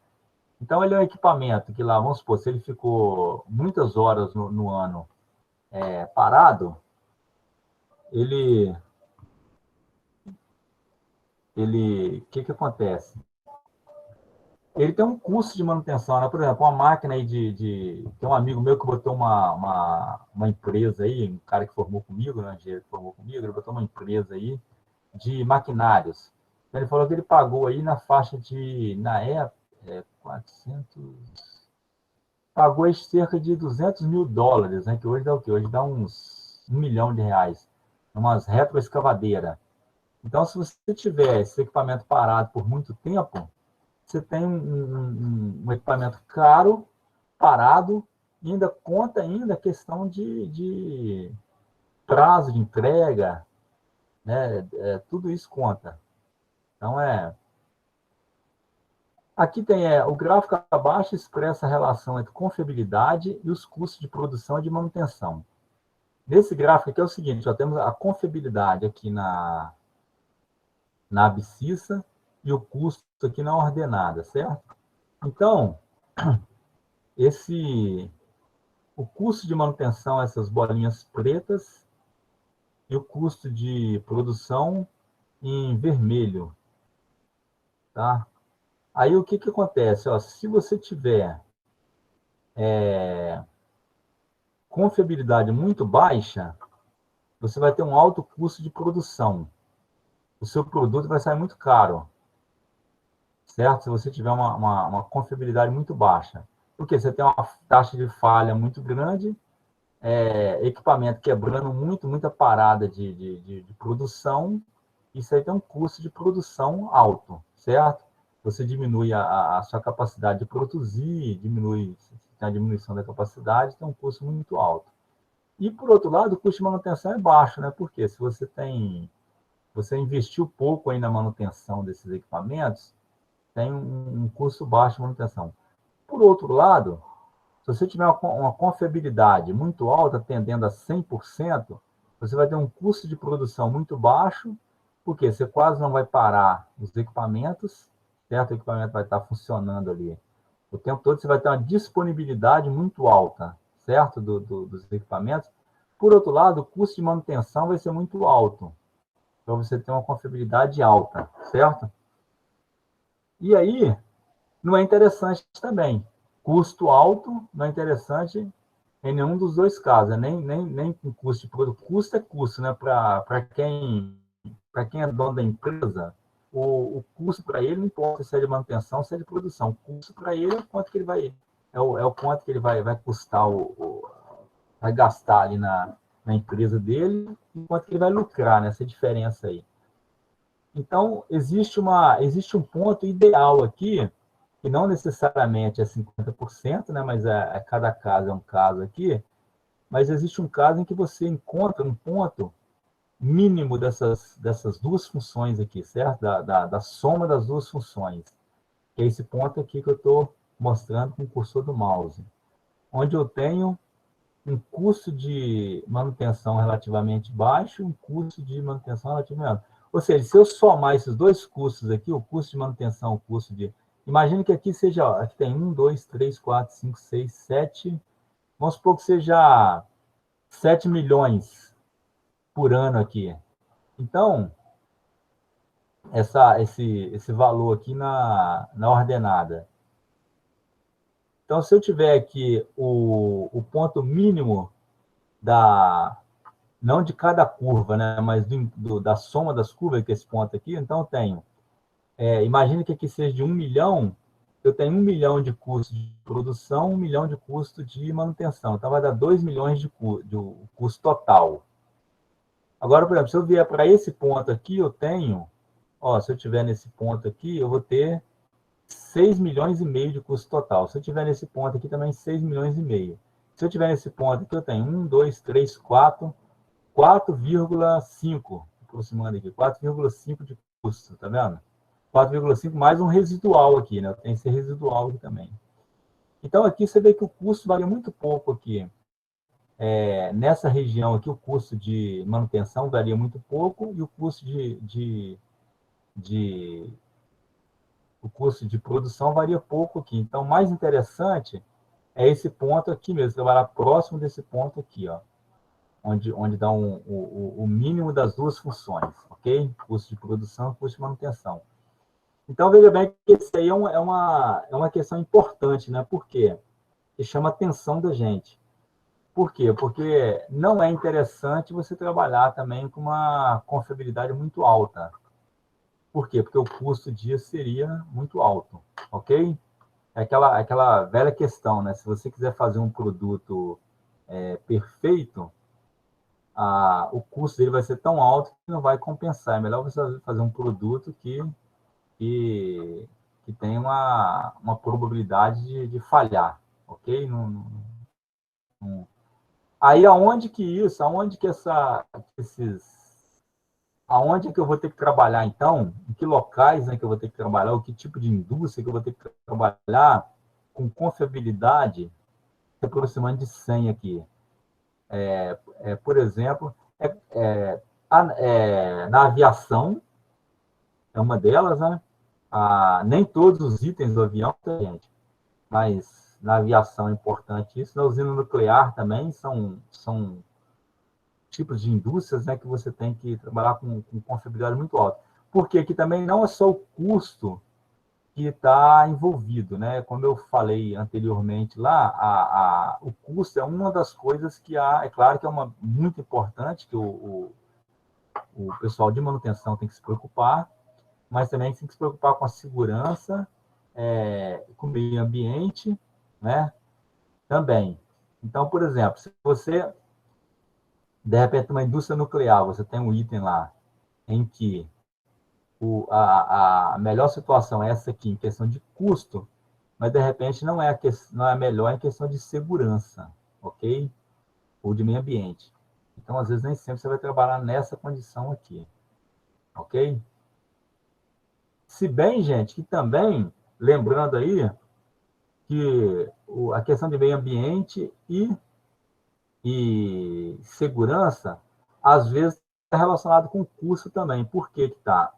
Então, ele é um equipamento que lá, vamos supor, se ele ficou muitas horas no ano parado, o que acontece? Ele tem um custo de manutenção, né? Por exemplo, uma máquina aí tem um amigo meu que botou uma empresa aí, um cara que formou comigo, né? Um engenheiro que formou comigo, ele botou uma empresa aí de maquinários. Então, ele falou que ele pagou aí na faixa na época, 400... Pagou aí cerca de $200.000, né? Que hoje dá o quê? Hoje dá uns R$ 1 milhão, umas retroescavadeiras. Então, se você tiver esse equipamento parado por muito tempo, você tem um equipamento caro, parado, e ainda conta ainda a questão de prazo de entrega, né? Tudo isso conta. Então, aqui tem o gráfico abaixo expressa a relação entre confiabilidade e os custos de produção e de manutenção. Nesse gráfico aqui é o seguinte, já temos a confiabilidade aqui na abscissa e o custo aqui na ordenada, certo? Então, o custo de manutenção, essas bolinhas pretas, e o custo de produção em vermelho, tá? Aí, o que acontece? Ó, se você tiver confiabilidade muito baixa, você vai ter um alto custo de produção. O seu produto vai sair muito caro, certo? Se você tiver uma confiabilidade muito baixa. Porque você tem uma taxa de falha muito grande, equipamento quebrando muita parada de produção, isso aí tem um custo de produção alto, certo? Você diminui a sua capacidade de produzir, tem a diminuição da capacidade, tem um custo muito alto. E, por outro lado, o custo de manutenção é baixo, né? Porque se você investiu pouco aí na manutenção desses equipamentos, tem um custo baixo de manutenção. Por outro lado, Se você tiver uma confiabilidade muito alta, tendendo a 100%, você vai ter um custo de produção muito baixo, porque você quase não vai parar os equipamentos, certo? O equipamento vai estar funcionando ali o tempo todo, você vai ter uma disponibilidade muito alta, certo? Dos equipamentos. Por outro lado, o custo de manutenção vai ser muito alto, para você ter uma confiabilidade alta, certo? E aí, não é interessante também. Custo alto não é interessante em nenhum dos dois casos, nem com custo de produto. Custo é custo, né? Para quem é dono da empresa, o custo para ele não importa se é de manutenção, se é de produção. O custo para ele é o quanto que ele vai, é o quanto que ele vai custar, vai gastar ali na empresa dele, e quanto que ele vai lucrar nessa diferença aí. Então, existe um ponto ideal aqui, que não necessariamente é 50%, né, mas cada caso é um caso aqui, mas existe um caso em que você encontra um ponto mínimo dessas duas funções aqui, certo? Da soma das duas funções, que é esse ponto aqui que eu estou mostrando com o cursor do mouse, onde eu tenho um custo de manutenção relativamente baixo e um custo de manutenção relativamente alto. Ou seja, se eu somar esses dois custos aqui, o custo de manutenção, o custo de... Imagine que aqui seja, ó, aqui tem 1, 2, 3, 4, 5, 6, 7... Vamos supor que seja 7 milhões por ano aqui. Então, esse valor aqui na ordenada. Então, se eu tiver aqui o ponto mínimo não de cada curva, né, mas da soma das curvas, que é esse ponto aqui, então eu tenho, imagine que aqui seja de 1 milhão, eu tenho 1 milhão de custo de produção, 1 milhão de custo de manutenção, então vai dar 2 milhões de custo total. Agora, por exemplo, se eu vier para esse ponto aqui, eu tenho, ó, se eu tiver nesse ponto aqui, eu vou ter 6 milhões e meio de custo total. Se eu tiver nesse ponto aqui, também 6 milhões e meio. Se eu tiver nesse ponto aqui, eu tenho 1, 2, 3, 4, 4,5, aproximando aqui, 4,5 de custo, tá vendo? 4,5 mais um residual aqui, né? Tem esse residual aqui também. Então, aqui você vê que o custo varia muito pouco aqui. Nessa região aqui, o custo de manutenção varia muito pouco e o custo o custo de produção varia pouco aqui. Então, o mais interessante é esse ponto aqui mesmo, trabalhar próximo desse ponto aqui, ó, onde dá o mínimo das duas funções, ok? Custo de produção e custo de manutenção. Então, veja bem que isso aí é uma questão importante, né? Por quê? Que chama a atenção da gente. Por quê? Porque não é interessante você trabalhar também com uma confiabilidade muito alta. Por quê? Porque o custo disso seria muito alto, ok? É aquela velha questão, né? Se você quiser fazer um produto perfeito, o custo dele vai ser tão alto que não vai compensar. É melhor você fazer um produto que tem uma probabilidade de falhar, ok? Aí aonde que aonde que eu vou ter que trabalhar, então? Em que locais, né, que eu vou ter que trabalhar? O que tipo de indústria que eu vou ter que trabalhar com confiabilidade se aproximando de 100 aqui? Por exemplo, na aviação, é uma delas, né? Nem todos os itens do avião, gente, mas na aviação é importante isso. Na usina nuclear também são tipos de indústrias, né, que você tem que trabalhar com confiabilidade muito alta. Porque aqui também não é só o custo que está envolvido, né? Como eu falei anteriormente lá, o custo é uma das coisas que é claro que é muito importante, que o pessoal de manutenção tem que se preocupar, mas também tem que se preocupar com a segurança, com o meio ambiente, né? Também. Então, por exemplo, se você, de repente, uma indústria nuclear, você tem um item lá em que a melhor situação é essa aqui, em questão de custo, mas, de repente, não é a melhor em questão de segurança, ok? Ou de meio ambiente. Então, às vezes, nem sempre você vai trabalhar nessa condição aqui, ok? Se bem, gente, que também, lembrando aí, que a questão de meio ambiente e segurança, às vezes, está relacionado com o custo também. Por que que tá?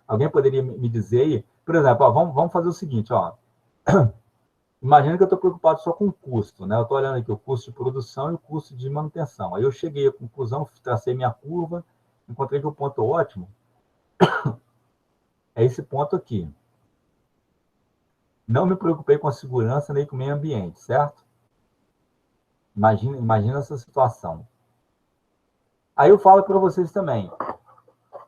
Alguém poderia me dizer aí? Por exemplo, ó, vamos fazer o seguinte, ó. Imagina que eu estou preocupado só com o custo, né? Eu estou olhando aqui o custo de produção e o custo de manutenção. Aí eu cheguei à conclusão, tracei minha curva, encontrei que o ponto ótimo é esse ponto aqui. Não me preocupei com a segurança nem com o meio ambiente, certo? Imagina essa situação. Aí eu falo para vocês também.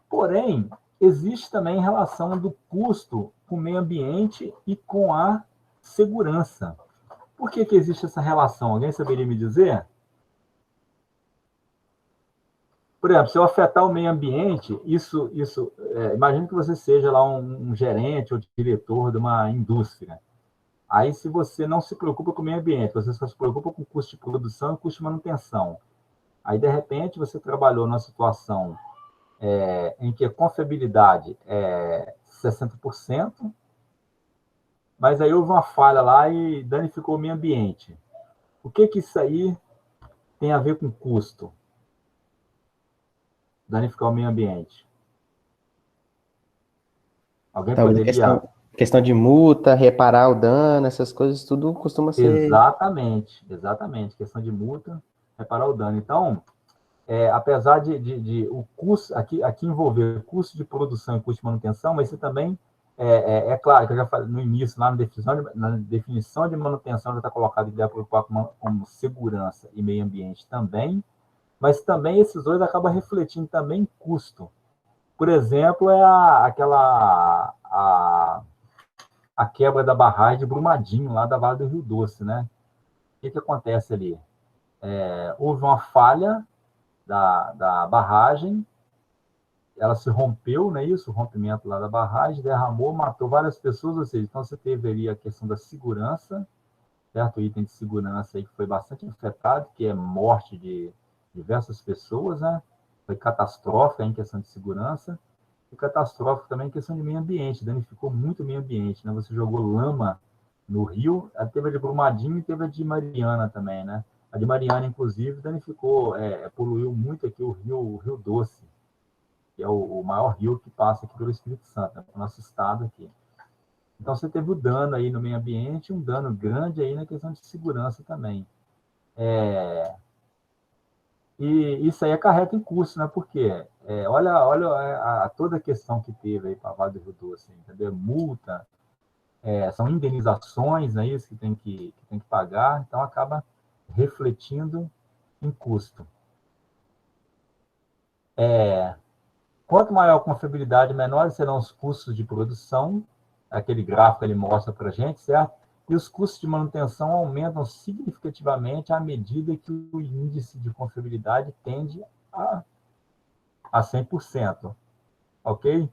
Porém, existe também relação do custo com o meio ambiente e com a segurança. Por que que existe essa relação? Alguém saberia me dizer? Por exemplo, se eu afetar o meio ambiente, imagine que você seja lá um gerente ou diretor de uma indústria. Aí, se você não se preocupa com o meio ambiente, você só se preocupa com o custo de produção e custo de manutenção. Aí, de repente, você trabalhou numa situação em que a confiabilidade é 60%, mas aí houve uma falha lá e danificou o meio ambiente. O que que isso aí tem a ver com custo? Danificar o meio ambiente. Alguém Talvez a poderia... questão de multa, reparar o dano, essas coisas, tudo costuma ser. Exatamente. Questão de multa, reparar o dano. Então, apesar de o custo, aqui envolver custo de produção e custo de manutenção, mas isso também é claro, que eu já falei no início, lá na definição de manutenção, já está colocado que deve preocupar com segurança e meio ambiente também, mas também esses dois acabam refletindo também em custo. Por exemplo, a quebra da barragem de Brumadinho, lá da Vale do Rio Doce, né? O que acontece ali? Houve uma falha da barragem, ela se rompeu, não é isso? O rompimento lá da barragem, derramou, matou várias pessoas, ou seja, então você teve ali a questão da segurança, certo? O item de segurança aí que foi bastante afetado, que é morte de diversas pessoas, né? Foi catastrófica em questão de segurança, e catastrófico também em questão de meio ambiente, danificou muito o meio ambiente, né? Você jogou lama no rio, teve a de Brumadinho e teve a de Mariana também, né? A de Mariana, inclusive, danificou, poluiu muito aqui o Rio Doce, que é o maior rio que passa aqui pelo Espírito Santo, né, no nosso estado aqui. Então, você teve o dano aí no meio ambiente, um dano grande aí na questão de segurança também. E isso aí acarreta em custo, né? Porque olha toda a questão que teve aí para a Vale do Rio Doce, entendeu? Multa, são indenizações, né, isso que tem que pagar, então acaba refletindo em custo. Quanto maior a confiabilidade, menores serão os custos de produção, aquele gráfico ele mostra para a gente, certo? E os custos de manutenção aumentam significativamente à medida que o índice de confiabilidade tende a 100%, ok?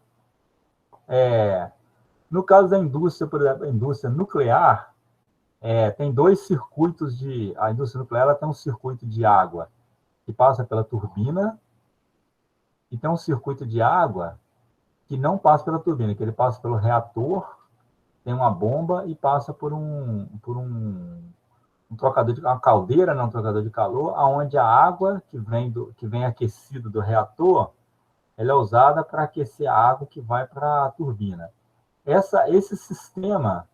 No caso da indústria, por exemplo, a indústria nuclear, tem dois circuitos a indústria nuclear ela tem um circuito de água que passa pela turbina e tem um circuito de água que não passa pela turbina, que ele passa pelo reator, tem uma bomba e passa por um trocador de uma caldeira, não um trocador de calor, aonde a água que vem aquecida do reator, ela é usada para aquecer a água que vai para a turbina. Esse sistema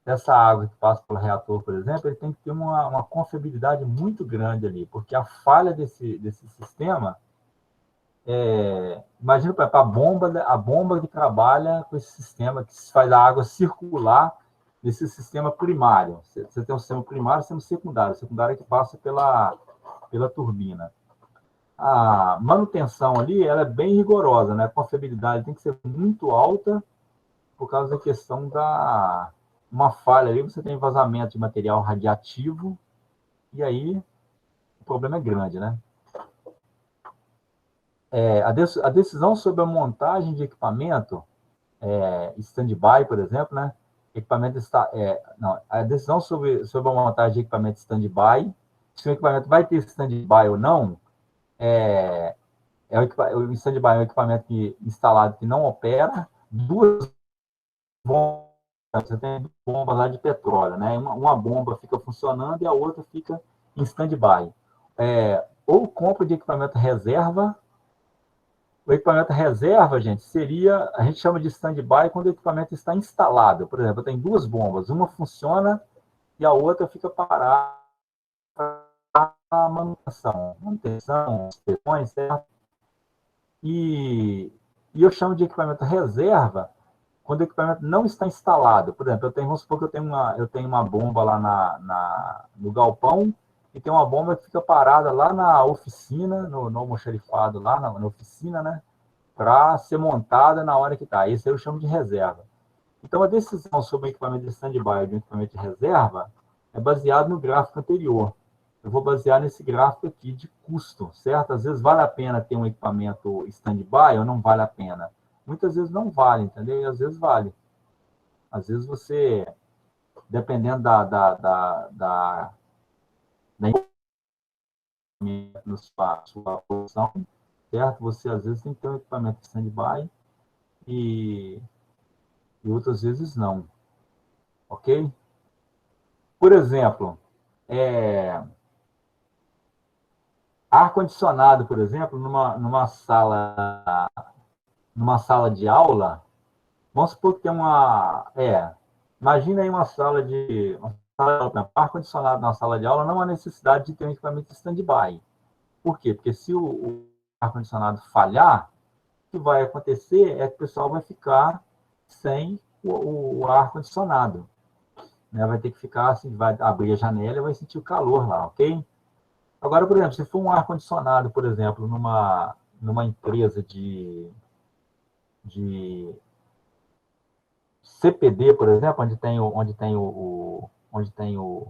dessa água que passa pelo reator, por exemplo, ele tem que ter uma confiabilidade muito grande ali, porque a falha desse sistema imagina a bomba que trabalha com esse sistema, que faz a água circular nesse sistema primário. Você tem um sistema primário e um sistema secundário. O secundário é que passa pela turbina. A manutenção ali ela é bem rigorosa, né? A confiabilidade tem que ser muito alta por causa da questão uma falha ali, você tem vazamento de material radiativo e aí o problema é grande, né? A decisão sobre a montagem de equipamento, stand-by, por exemplo, né? Equipamento está, a decisão sobre a montagem de equipamento stand-by, se o equipamento vai ter stand-by ou não, o stand-by é um equipamento instalado que não opera, duas vão você tem bombas lá de petróleo, né? Uma bomba fica funcionando e a outra fica em stand-by. Ou compra de equipamento reserva. O equipamento reserva, gente, a gente chama de stand-by quando o equipamento está instalado. Por exemplo, tem duas bombas, uma funciona e a outra fica parada para manutenção, inspeções, certo? E eu chamo de equipamento reserva quando o equipamento não está instalado. Por exemplo, vamos supor que eu tenho uma bomba lá no galpão e tem uma bomba que fica parada lá na oficina, no almoxarifado lá na oficina, né? Para ser montada na hora que está. Esse eu chamo de reserva. Então, a decisão sobre o equipamento de stand-by e de um equipamento de reserva é baseado no gráfico anterior. Eu vou basear nesse gráfico aqui de custo, certo? Às vezes vale a pena ter um equipamento stand-by ou não vale a pena. Muitas vezes não vale, entendeu? E às vezes vale. Às vezes você, dependendo da sua posição, certo? Você às vezes tem que ter um equipamento stand-by e outras vezes não. Ok? Por exemplo, ar-condicionado, por exemplo, numa sala de aula, vamos supor que tem imagina aí uma sala de ar-condicionado na sala de aula, não há necessidade de ter um equipamento stand-by. Por quê? Porque se o ar-condicionado falhar, o que vai acontecer é que o pessoal vai ficar sem o ar-condicionado. Né? Vai ter que ficar assim, vai abrir a janela e vai sentir o calor lá, ok? Agora, por exemplo, se for um ar-condicionado, por exemplo, numa empresa de CPD, por exemplo, onde tem o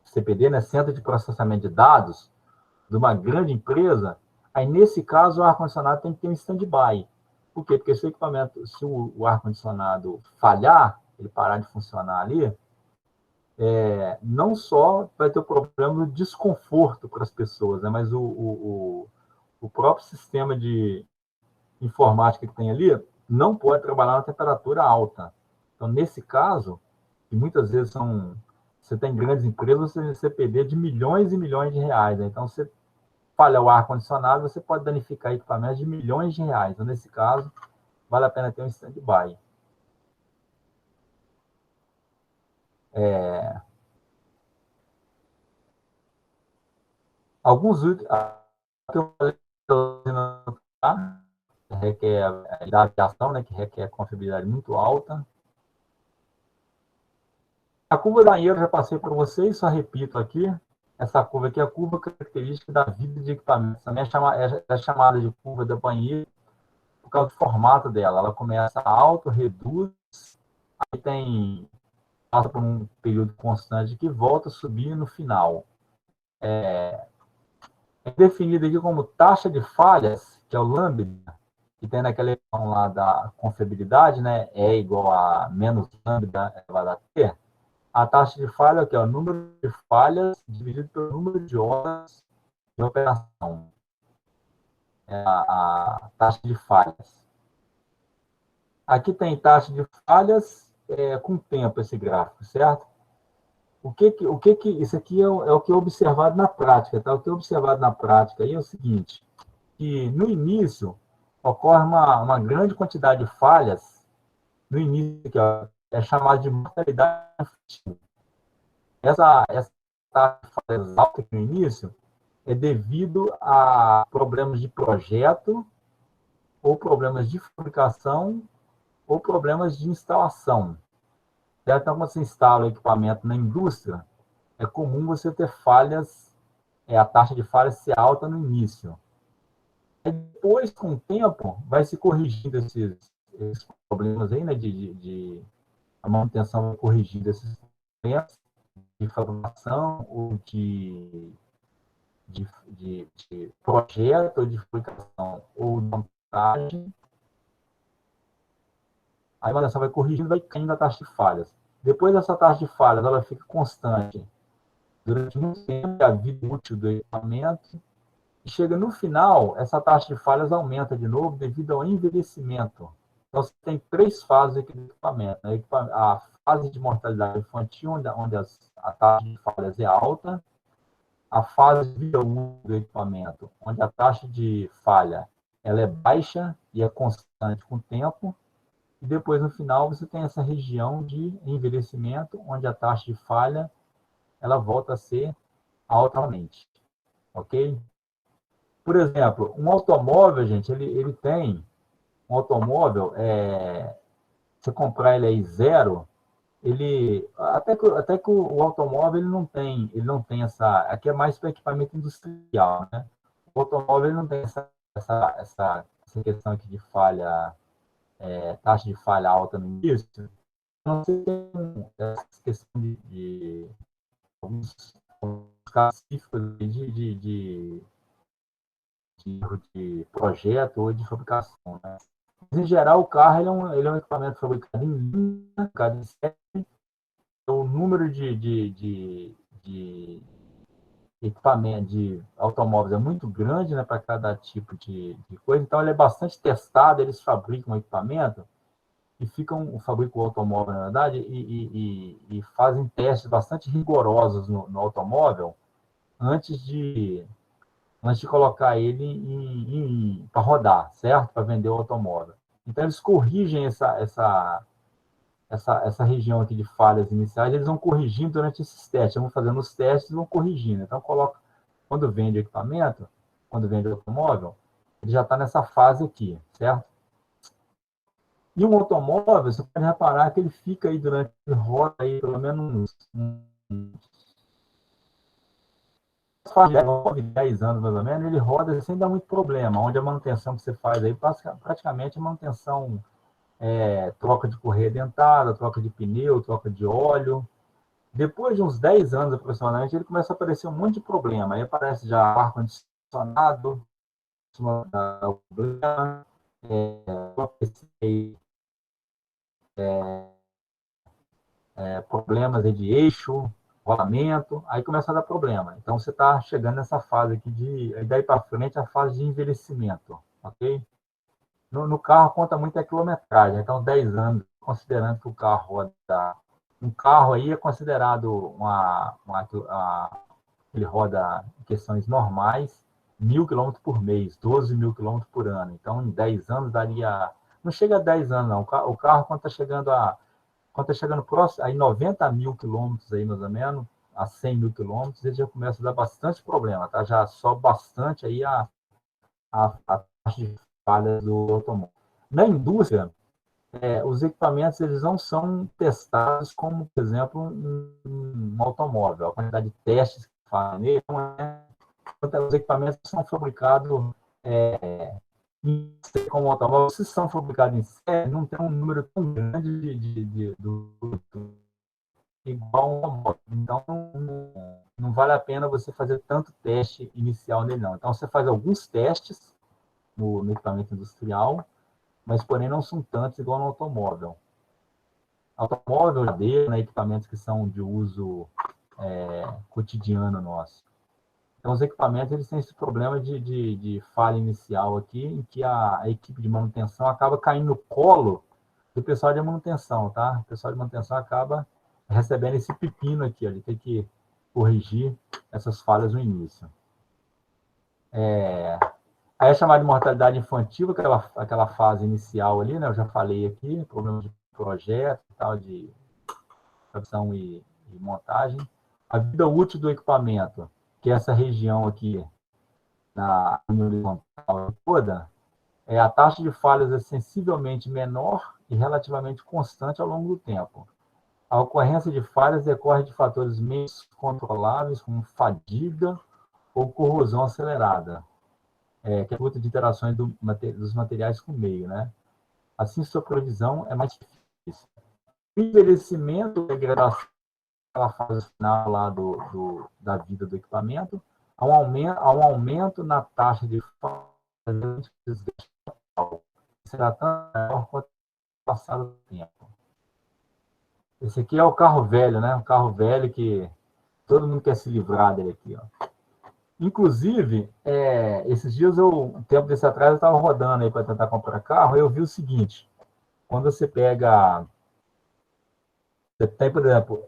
CPD, né, Centro de Processamento de Dados, de uma grande empresa, aí nesse caso o ar-condicionado tem que ter um stand-by. Por quê? Porque se o ar-condicionado falhar, ele parar de funcionar ali, não só vai ter o problema do desconforto para as pessoas, né, mas o próprio sistema de informática que tem ali não pode trabalhar na temperatura alta. Então, nesse caso, que muitas vezes você tem grandes empresas, você tem CPD de milhões e milhões de reais. Né? Então, você falha o ar-condicionado, você pode danificar equipamentos de milhões de reais. Então, nesse caso, vale a pena ter um stand-by. Alguns que eu falei requer da aviação, né, que requer confiabilidade muito alta. A curva da banheiro já passei para vocês, só repito aqui. Essa curva aqui é a curva característica da vida de equipamento. Também é chamada de curva da banheiro por causa do formato dela. Ela começa alto, reduz, aí passa por um período constante que volta a subir no final. É definido aqui como taxa de falhas, que é o lambda, que tem naquela equação lá da confiabilidade, né? É igual a menos lambda elevado a t. A taxa de falha é o número de falhas dividido pelo número de horas de operação. É a taxa de falhas. Aqui tem taxa de falhas com tempo, esse gráfico, certo? Isso aqui é o que é observado na prática, tá? O que é observado na prática aí é o seguinte, que no início ocorre uma grande quantidade de falhas, no início, que é chamado de mortalidade infantil. Essa taxa de falhas alta aqui no início é devido a problemas de projeto, ou problemas de fabricação, ou problemas de instalação. Então, quando você instala o equipamento na indústria, é comum você ter falhas, a taxa de falhas ser alta no início. E depois, com o tempo, vai se corrigindo esses problemas aí, né, a manutenção vai corrigindo esses problemas de fabricação ou de projeto, ou de fabricação, ou de montagem. A manutenção vai corrigindo, vai caindo a taxa de falhas. Depois dessa taxa de falhas, ela fica constante durante muito tempo, a vida útil do equipamento, e chega no final, essa taxa de falhas aumenta de novo devido ao envelhecimento. Então, você tem 3 fases aqui do equipamento. Né? A fase de mortalidade infantil, onde a taxa de falhas é alta, a fase de vida útil do equipamento, onde a taxa de falha ela é baixa e é constante com o tempo, e depois, no final, você tem essa região de envelhecimento, onde a taxa de falha ela volta a ser altamente, ok? Por exemplo, um automóvel, gente, ele tem um automóvel, você comprar ele aí zero, ele até que o automóvel ele não tem essa, aqui é mais para equipamento industrial, né? O automóvel ele não tem essa questão aqui de falha, taxa de falha alta no início, não tem essa questão de alguns casos específicos de projeto ou de fabricação, né? Mas, em geral, o carro ele é um equipamento fabricado em linha, fabricado em série, o número de equipamento, de automóveis é muito grande, né, para cada tipo de coisa, então ele é bastante testado, eles fabricam o equipamento e fabricam o automóvel, na verdade, e fazem testes bastante rigorosos no automóvel antes de colocar ele para rodar, certo? Para vender o automóvel. Então, eles corrigem essa região aqui de falhas iniciais, eles vão corrigindo durante esses testes, vão fazendo os testes e vão corrigindo. Então, quando vende o equipamento, quando vende o automóvel, ele já está nessa fase aqui, certo? E um automóvel, você pode reparar que ele fica aí ele roda aí pelo menos faz 9, 10 anos mais ou menos, ele roda sem dar muito problema, onde a manutenção que você faz aí, praticamente a manutenção troca de correia dentada, troca de pneu, troca de óleo. Depois de uns 10 anos aproximadamente, ele começa a aparecer um monte de problema. Aí aparece já ar-condicionado, problema, problemas de eixo, rolamento, aí começa a dar problema. Então, você está chegando nessa fase aqui daí para frente, a fase de envelhecimento, ok? No carro, conta muito a quilometragem. Então, 10 anos, considerando que o carro roda... Um carro aí é considerado ele roda em questões normais, 1.000 quilômetros por mês, 12 mil quilômetros por ano. Então, em 10 anos, daria... Não chega a 10 anos, não. O carro, quando está chegando próximo, aí 90 mil quilômetros, aí, mais ou menos, a 100 mil quilômetros, ele já começa a dar bastante problema, tá? Já sobe bastante aí a taxa de falha do automóvel. Na indústria, os equipamentos eles não são testados como, por exemplo, um automóvel. A quantidade de testes que fazem nele não é... Os equipamentos são fabricados como automóvel, se são fabricados em série, não tem um número tão grande igual um automóvel. Então, não vale a pena você fazer tanto teste inicial nele, não. Então, você faz alguns testes no equipamento industrial, mas, porém, não são tantos igual no automóvel. Automóvel, né, equipamentos que são de uso cotidiano nosso. Então, os equipamentos eles têm esse problema de falha inicial aqui, em que a equipe de manutenção acaba caindo no colo do pessoal de manutenção, tá? O pessoal de manutenção acaba recebendo esse pepino aqui, ó, de ter que corrigir essas falhas no início. Aí é chamado de mortalidade infantil, aquela fase inicial ali, né? Eu já falei aqui, problema de projeto e tal, de produção e montagem. A vida útil do equipamento, que é essa região aqui, na horizontal toda, a taxa de falhas é sensivelmente menor e relativamente constante ao longo do tempo. A ocorrência de falhas decorre de fatores menos controláveis, como fadiga ou corrosão acelerada, que é fruto de interações dos materiais com o meio, né? Assim, sua previsão é mais difícil. O envelhecimento, degradação, aquela fase final lá da vida do equipamento, há um aumento na taxa de falha de desgaste total. Será tão maior quanto o passado do tempo. Esse aqui é o carro velho, né? Um carro velho que todo mundo quer se livrar dele aqui, ó. Inclusive, esses dias, um tempo desse atrás, eu estava rodando aí para tentar comprar carro, e eu vi o seguinte: quando você pega Você tem, por exemplo,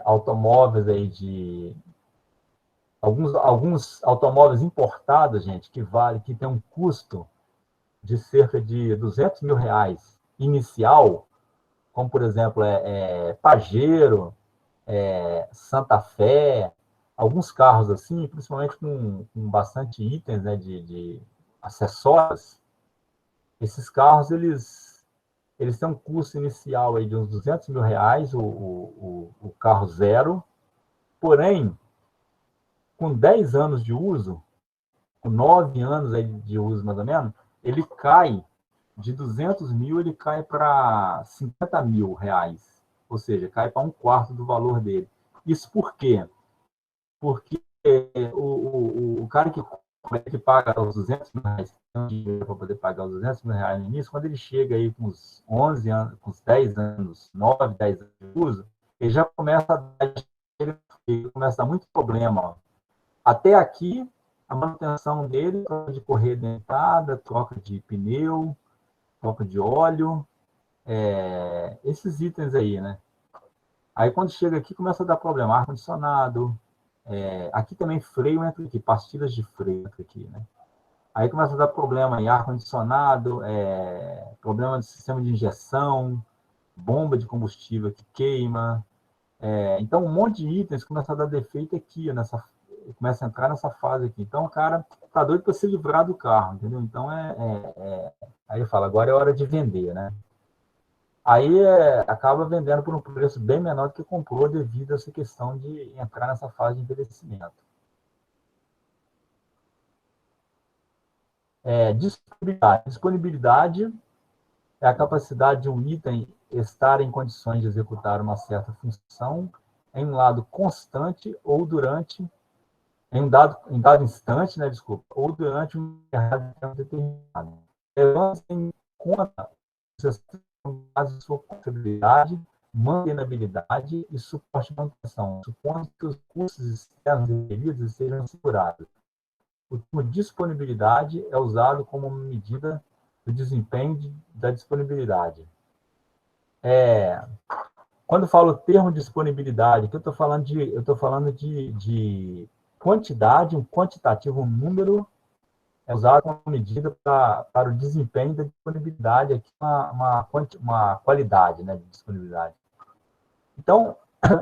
automóveis aí alguns automóveis importados, gente, que tem um custo de cerca de R$ 200.000 inicial, como, por exemplo, Pajero, Santa Fé, alguns carros assim, principalmente com bastante itens, né, de acessórios. Esses carros, eles têm um custo inicial aí de uns R$ 200.000, o carro zero, porém, com 10 anos de uso, com 9 anos aí de uso mais ou menos, ele cai de 200 mil, ele cai para R$ 50.000, ou seja, cai para um quarto do valor dele. Isso por quê? Porque o cara que paga os R$ 200.000, tem dinheiro para poder pagar os R$ 200.000 no início, quando ele chega aí com uns 11 anos, com uns 10 anos, 9, 10 anos de uso, ele já começa a dar muito problema. Ó. Até aqui, a manutenção dele, troca de correia dentada, troca de pneu, troca de óleo, esses itens aí, né? Aí quando chega aqui, começa a dar problema, ar-condicionado, aqui também freio entra aqui, pastilhas de freio entra aqui, né? Aí começa a dar problema em ar-condicionado, problema do sistema de injeção, bomba de combustível que queima. Então, um monte de itens começa a dar defeito aqui, começa a entrar nessa fase aqui. Então, o cara tá doido para se livrar do carro, entendeu? Então, aí ele fala, agora é hora de vender, né? Aí acaba vendendo por um preço bem menor do que comprou devido a essa questão de entrar nessa fase de envelhecimento. Disponibilidade. Disponibilidade é a capacidade de um item estar em condições de executar uma certa função em um lado constante ou durante, em dado instante, né, desculpa, ou durante um intervalo determinado. Levando em conta a sua possibilidade, mantenabilidade e suporte de manutenção, supondo que os custos externos referidos sejam assegurados. O termo disponibilidade é usado como uma medida do desempenho da disponibilidade. Quando eu falo termo disponibilidade, que eu estou falando de quantidade, um quantitativo, um número, é usado como medida para o desempenho da disponibilidade, aqui uma qualidade, né, de disponibilidade. Então,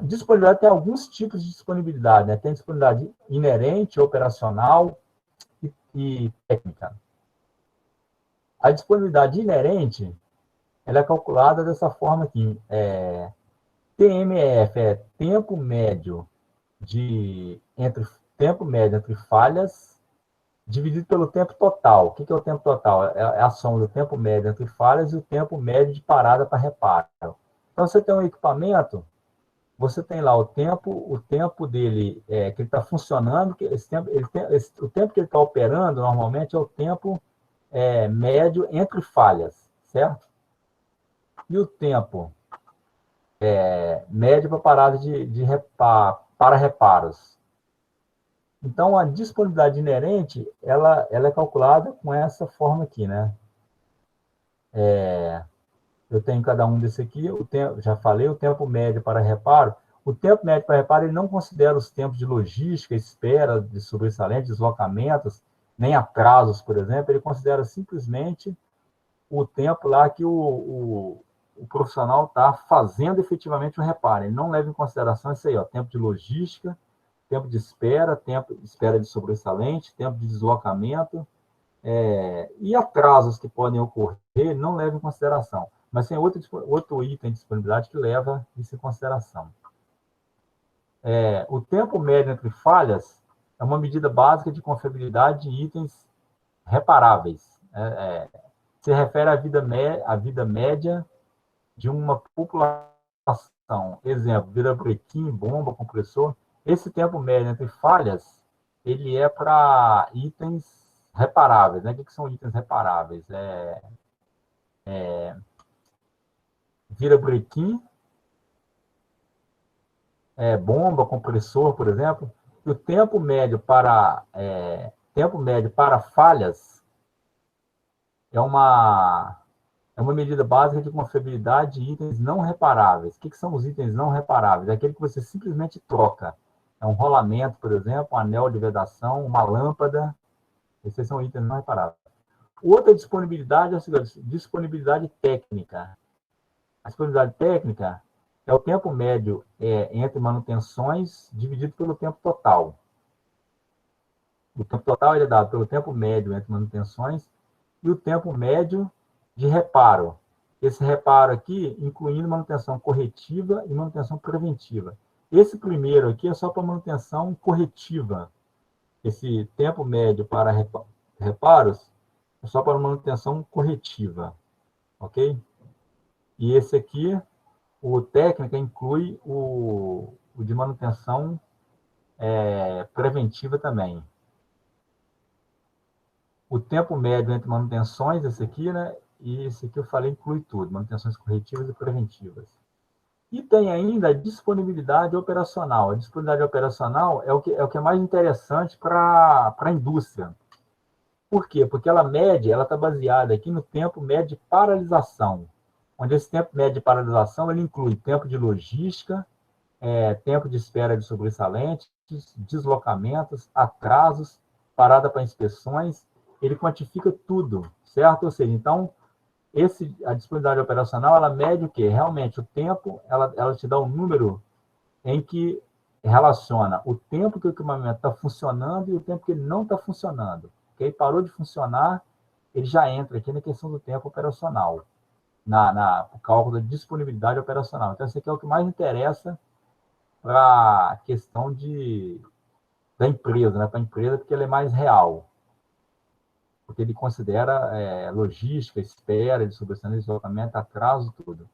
disponibilidade tem alguns tipos de disponibilidade, né? Tem disponibilidade inerente, operacional e técnica. A disponibilidade inerente, ela é calculada dessa forma aqui. TMF é tempo médio entre falhas dividido pelo tempo total. O que é o tempo total? É a soma do tempo médio entre falhas e o tempo médio de parada para reparo. Então, você tem um equipamento, você tem lá o tempo dele que ele está funcionando, o tempo que ele está operando normalmente é o tempo médio entre falhas, certo? E o tempo médio para parada para reparos. Então, a disponibilidade inerente, ela é calculada com essa forma aqui, né? Eu tenho cada um desse aqui, já falei, o tempo médio para reparo. O tempo médio para reparo, ele não considera os tempos de logística, espera, de sobressalente, deslocamentos, nem atrasos, por exemplo, ele considera simplesmente o tempo lá que o profissional está fazendo efetivamente o reparo. Ele não leva em consideração isso aí, ó, tempo de logística, tempo de espera, tempo de espera de sobressalente, tempo de deslocamento, e atrasos que podem ocorrer, não leva em consideração. Mas tem outro item de disponibilidade que leva isso em consideração. O tempo médio entre falhas é uma medida básica de confiabilidade de itens reparáveis. Se refere à vida média de uma população. Exemplo, virabrequim, bomba, compressor. Esse tempo médio entre falhas, ele é para itens reparáveis. Né? O que são itens reparáveis? Virabrequim, bomba, compressor, por exemplo. E o tempo médio para falhas é uma é uma medida básica de confiabilidade de itens não reparáveis. O que são os itens não reparáveis? É aquele que você simplesmente troca. É um rolamento, por exemplo, um anel de vedação, uma lâmpada. Esses são itens não reparáveis. Outra disponibilidade é a seguinte, disponibilidade técnica. A disponibilidade técnica é o tempo médio entre manutenções dividido pelo tempo total. O tempo total é dado pelo tempo médio entre manutenções e o tempo médio de reparo. Esse reparo aqui, incluindo manutenção corretiva e manutenção preventiva. Esse primeiro aqui é só para manutenção corretiva. Esse tempo médio para reparos é só para manutenção corretiva. Ok? E esse aqui, o técnica, inclui o de manutenção preventiva também. O tempo médio entre manutenções, esse aqui, né? E esse aqui eu falei inclui tudo, manutenções corretivas e preventivas. E tem ainda a disponibilidade operacional. A disponibilidade operacional é o que é mais interessante para a indústria. Por quê? Porque ela está baseada aqui no tempo médio de paralisação, onde esse tempo médio de paralisação ele inclui tempo de logística, tempo de espera de sobressalentes, deslocamentos, atrasos, parada para inspeções, ele quantifica tudo, certo? Ou seja, então, a disponibilidade operacional, ela mede o quê? Realmente, o tempo, ela te dá um número em que relaciona o tempo que o equipamento está funcionando e o tempo que ele não está funcionando. Okay? Parou de funcionar, ele já entra aqui na questão do tempo operacional, o cálculo da disponibilidade operacional. Então, esse aqui é o que mais interessa para a questão da empresa, né? Para a empresa, porque ele é mais real. Porque ele considera logística, espera de sobressalente, deslocamento, atraso, tudo.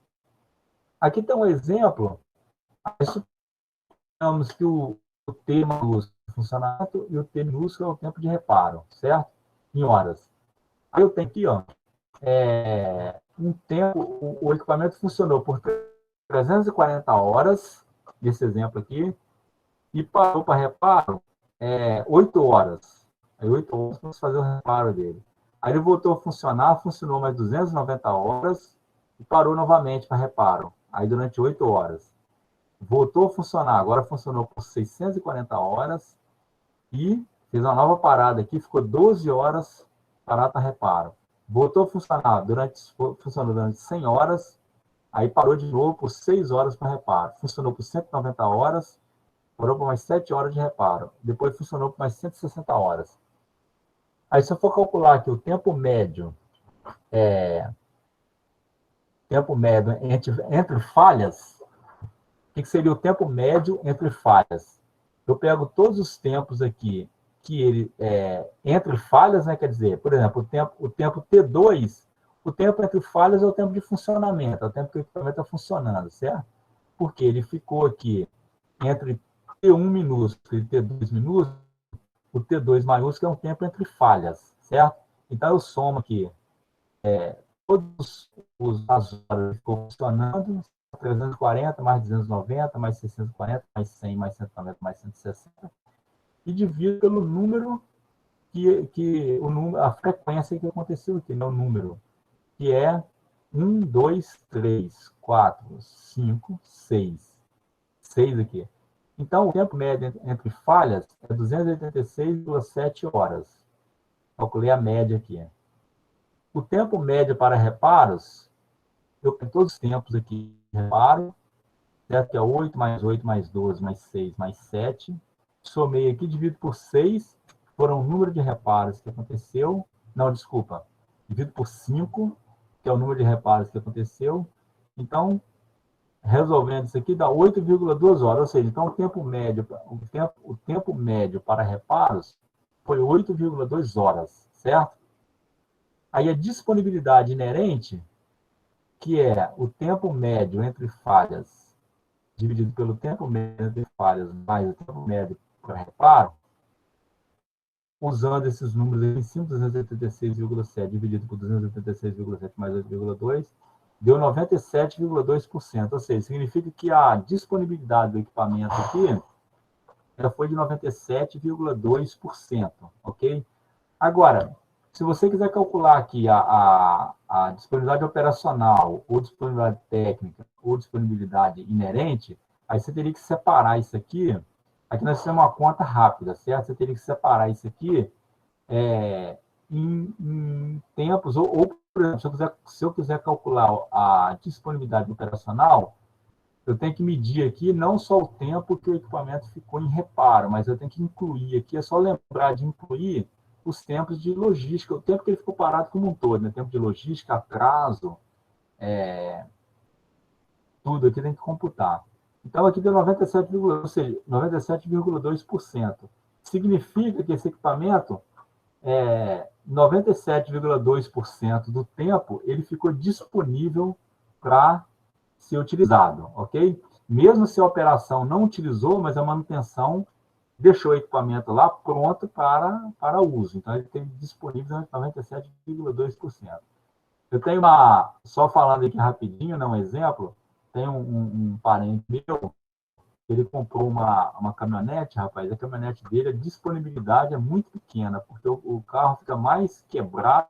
Aqui tem um exemplo. Suponhamos que o T maiúsculo é o funcionamento e o T minúsculo é o tempo de reparo, certo? Em horas. Aí eu tenho aqui, ó, um tempo, o equipamento funcionou por 340 horas, nesse exemplo aqui, e parou para reparo 8 horas. Aí 8 horas vamos fazer o reparo dele. Aí ele voltou a funcionar, funcionou mais 290 horas e parou novamente para reparo. Aí durante 8 horas. Voltou a funcionar, agora funcionou por 640 horas e fez uma nova parada aqui, ficou 12 horas parado para reparo. Voltou a funcionar, funcionou durante 100 horas, aí parou de novo por 6 horas para reparo. Funcionou por 190 horas, parou por mais 7 horas de reparo. Depois funcionou por mais 160 horas. Aí, se eu for calcular aqui o tempo médio entre falhas, o que seria o tempo médio entre falhas? Eu pego todos os tempos aqui que ele entre falhas, né? Quer dizer, por exemplo, o tempo T2, o tempo entre falhas é o tempo de funcionamento, é o tempo que o equipamento está funcionando, certo? Porque ele ficou aqui entre T1 minúsculo e T2 minúsculo, o T2 maiúsculo é um tempo entre falhas, certo? Então, eu somo aqui todas as horas que ficou funcionando, 340, mais 290, mais 640, mais 100, mais 190, mais 160, e divido pelo número a frequência que aconteceu aqui, né? O número, que é 1, 2, 3, 4, 5, 6. 6 aqui. Então, o tempo médio entre falhas é 286,7 horas. Calculei a média aqui. O tempo médio para reparos, eu tenho todos os tempos aqui de reparo, certo? Que é 8, mais 12, mais 6, mais 7. Somei aqui, divido por 6, foram o número de reparos que aconteceu. Não, desculpa. Divido por 5, que é o número de reparos que aconteceu. Então, resolvendo isso aqui, dá 8,2 horas. Ou seja, então o tempo médio para reparos foi 8,2 horas, certo? Aí a disponibilidade inerente, que é o tempo médio entre falhas, dividido pelo tempo médio entre falhas, mais o tempo médio para reparo, usando esses números em cima, 286,7 dividido por 286,7 mais 8,2, deu 97,2%. Ou seja, significa que a disponibilidade do equipamento aqui ela foi de 97,2%, ok? Agora, Se você quiser calcular aqui a disponibilidade operacional, ou disponibilidade técnica, ou disponibilidade inerente, aí você teria que separar isso aqui. Aqui nós temos uma conta rápida, certo? Você teria que separar isso aqui em tempos, ou, por exemplo, se eu quiser calcular a disponibilidade operacional, eu tenho que medir aqui não só o tempo que o equipamento ficou em reparo, mas eu tenho que incluir aqui, é só lembrar de incluir os tempos de logística, o tempo que ele ficou parado como um todo, né? Tempo de logística, atraso, tudo aqui tem que computar. Então, aqui deu 97, ou seja, 97,2%. Significa que esse equipamento, 97,2% do tempo, ele ficou disponível para ser utilizado, ok? Mesmo se a operação não utilizou, mas a manutenção deixou o equipamento lá pronto para uso. Então, ele teve disponível 97,2%. Eu tenho só falando aqui rapidinho, né, um exemplo, tem um parente meu, ele comprou uma caminhonete, rapaz, a caminhonete dele, a disponibilidade é muito pequena, porque o carro fica mais quebrado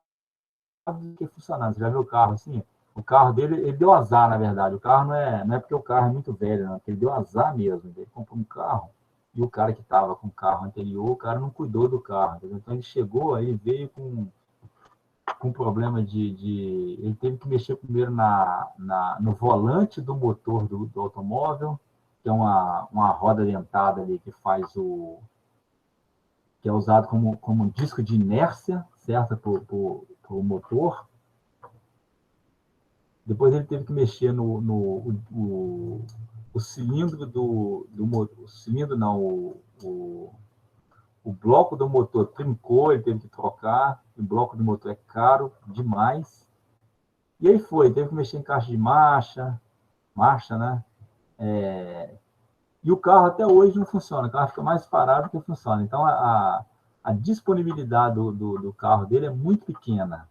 do que funcionando. Você já viu o carro assim? O carro dele, ele deu azar, na verdade. O carro não é porque o carro é muito velho, não, porque ele deu azar mesmo. Ele comprou um carro e o cara que estava com o carro anterior, o cara não cuidou do carro. Entendeu? Então ele chegou, aí veio com problema ele teve que mexer primeiro no volante do motor do automóvel, que é uma roda dentada ali que faz que é usado como um disco de inércia, certo, para o motor. Depois ele teve que mexer o cilindro o cilindro não, o bloco do motor trincou, ele teve que trocar, o bloco do motor é caro demais. E aí teve que mexer em caixa de marcha, né? E o carro até hoje não funciona, o carro fica mais parado do que funciona. Então, a disponibilidade do carro dele é muito pequena.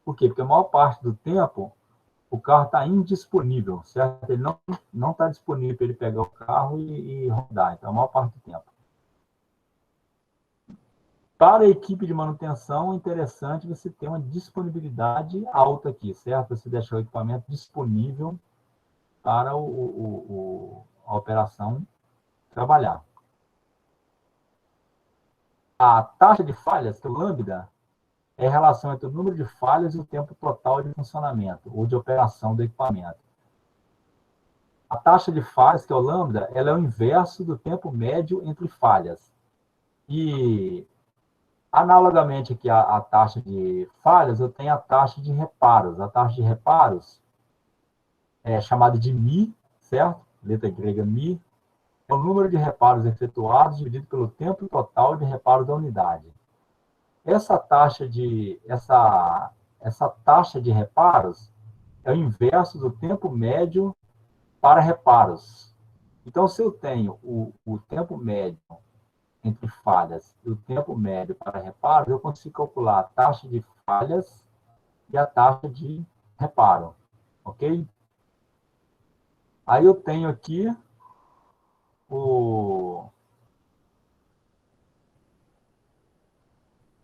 Por quê? Porque a maior parte do tempo o carro está indisponível, certo? Ele não está disponível para ele pegar o carro e rodar, então a maior parte do tempo. Para a equipe de manutenção, é interessante você ter uma disponibilidade alta aqui, certo? Você deixar o equipamento disponível para a operação trabalhar. A taxa de falhas, que é o lambda, é a relação entre o número de falhas e o tempo total de funcionamento ou de operação do equipamento. A taxa de falhas, que é o lambda, ela é o inverso do tempo médio entre falhas. E, analogamente aqui à taxa de falhas, eu tenho a taxa de reparos. A taxa de reparos é chamada de μ, certo? Letra grega μ, é o número de reparos efetuados dividido pelo tempo total de reparo da unidade. Essa taxa de reparos é o inverso do tempo médio para reparos. Então, se eu tenho o tempo médio entre falhas e o tempo médio para reparos, eu consigo calcular a taxa de falhas e a taxa de reparo, ok? Aí eu tenho aqui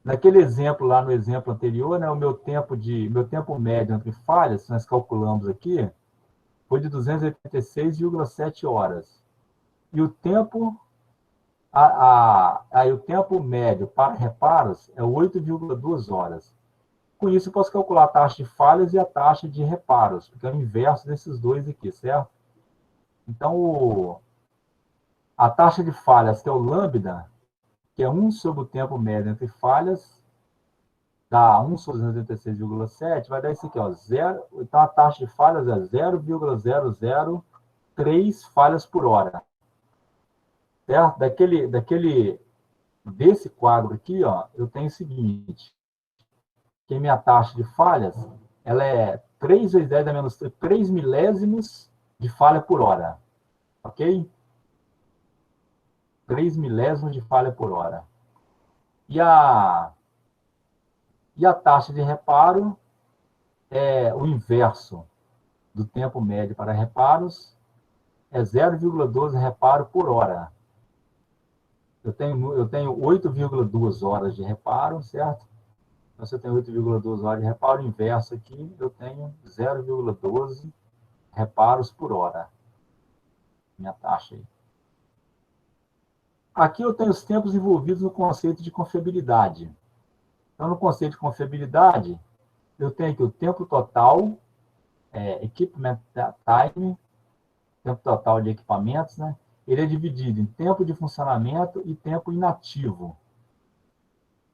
naquele exemplo lá, no exemplo anterior, né, o meu tempo médio entre falhas, se nós calculamos aqui, foi de 286,7 horas. E o tempo aí o tempo médio para reparos é 8,2 horas. Com isso, eu posso calcular a taxa de falhas e a taxa de reparos, porque é o inverso desses dois aqui, certo? Então, a taxa de falhas, que é o lambda, que é 1 sobre o tempo médio entre falhas, dá 1 sobre 286,7, vai dar isso aqui, ó, 0. Então, a taxa de falhas é 0,003 falhas por hora. Certo? Desse quadro aqui, ó, eu tenho o seguinte, que a minha taxa de falhas, ela é 3 vezes 10 a menos 3 milésimos de falha por hora. Ok? 3 milésimos de falha por hora. E a taxa de reparo é o inverso do tempo médio para reparos, é 0,12 reparo por hora. Eu tenho 8,2 horas de reparo, certo? Então, você tem 8,12 horas de reparo inverso aqui, eu tenho 0,12 reparos por hora. Minha taxa aí. Aqui eu tenho os tempos envolvidos no conceito de confiabilidade. Então, no conceito de confiabilidade, eu tenho aqui o tempo total, equipment time, tempo total de equipamentos, né? Ele é dividido em tempo de funcionamento e tempo inativo.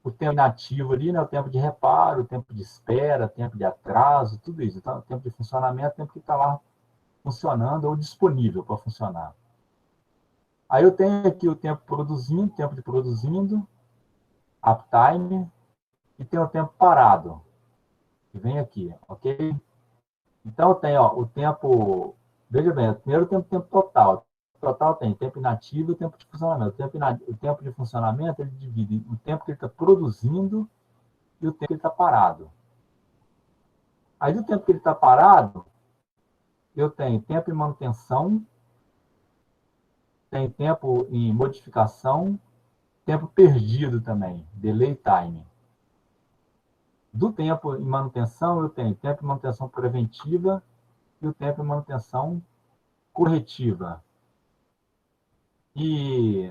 O tempo inativo ali, né, o tempo de reparo, o tempo de espera, tempo de atraso, tudo isso. Então, o tempo de funcionamento, o tempo que está lá funcionando ou disponível para funcionar. Aí eu tenho aqui o tempo produzindo, tempo de produzindo, uptime, e tem o tempo parado, que vem aqui, ok? Então, eu tenho o tempo, veja bem, primeiro o tempo total. O total tem tempo inativo e o tempo de funcionamento. O tempo de funcionamento, ele divide o tempo que ele está produzindo e o tempo que ele está parado. Aí, do tempo que ele está parado, eu tenho tempo em manutenção, tem tempo em modificação, tempo perdido também, delay time. Do tempo em manutenção, eu tenho tempo em manutenção preventiva e o tempo em manutenção corretiva. E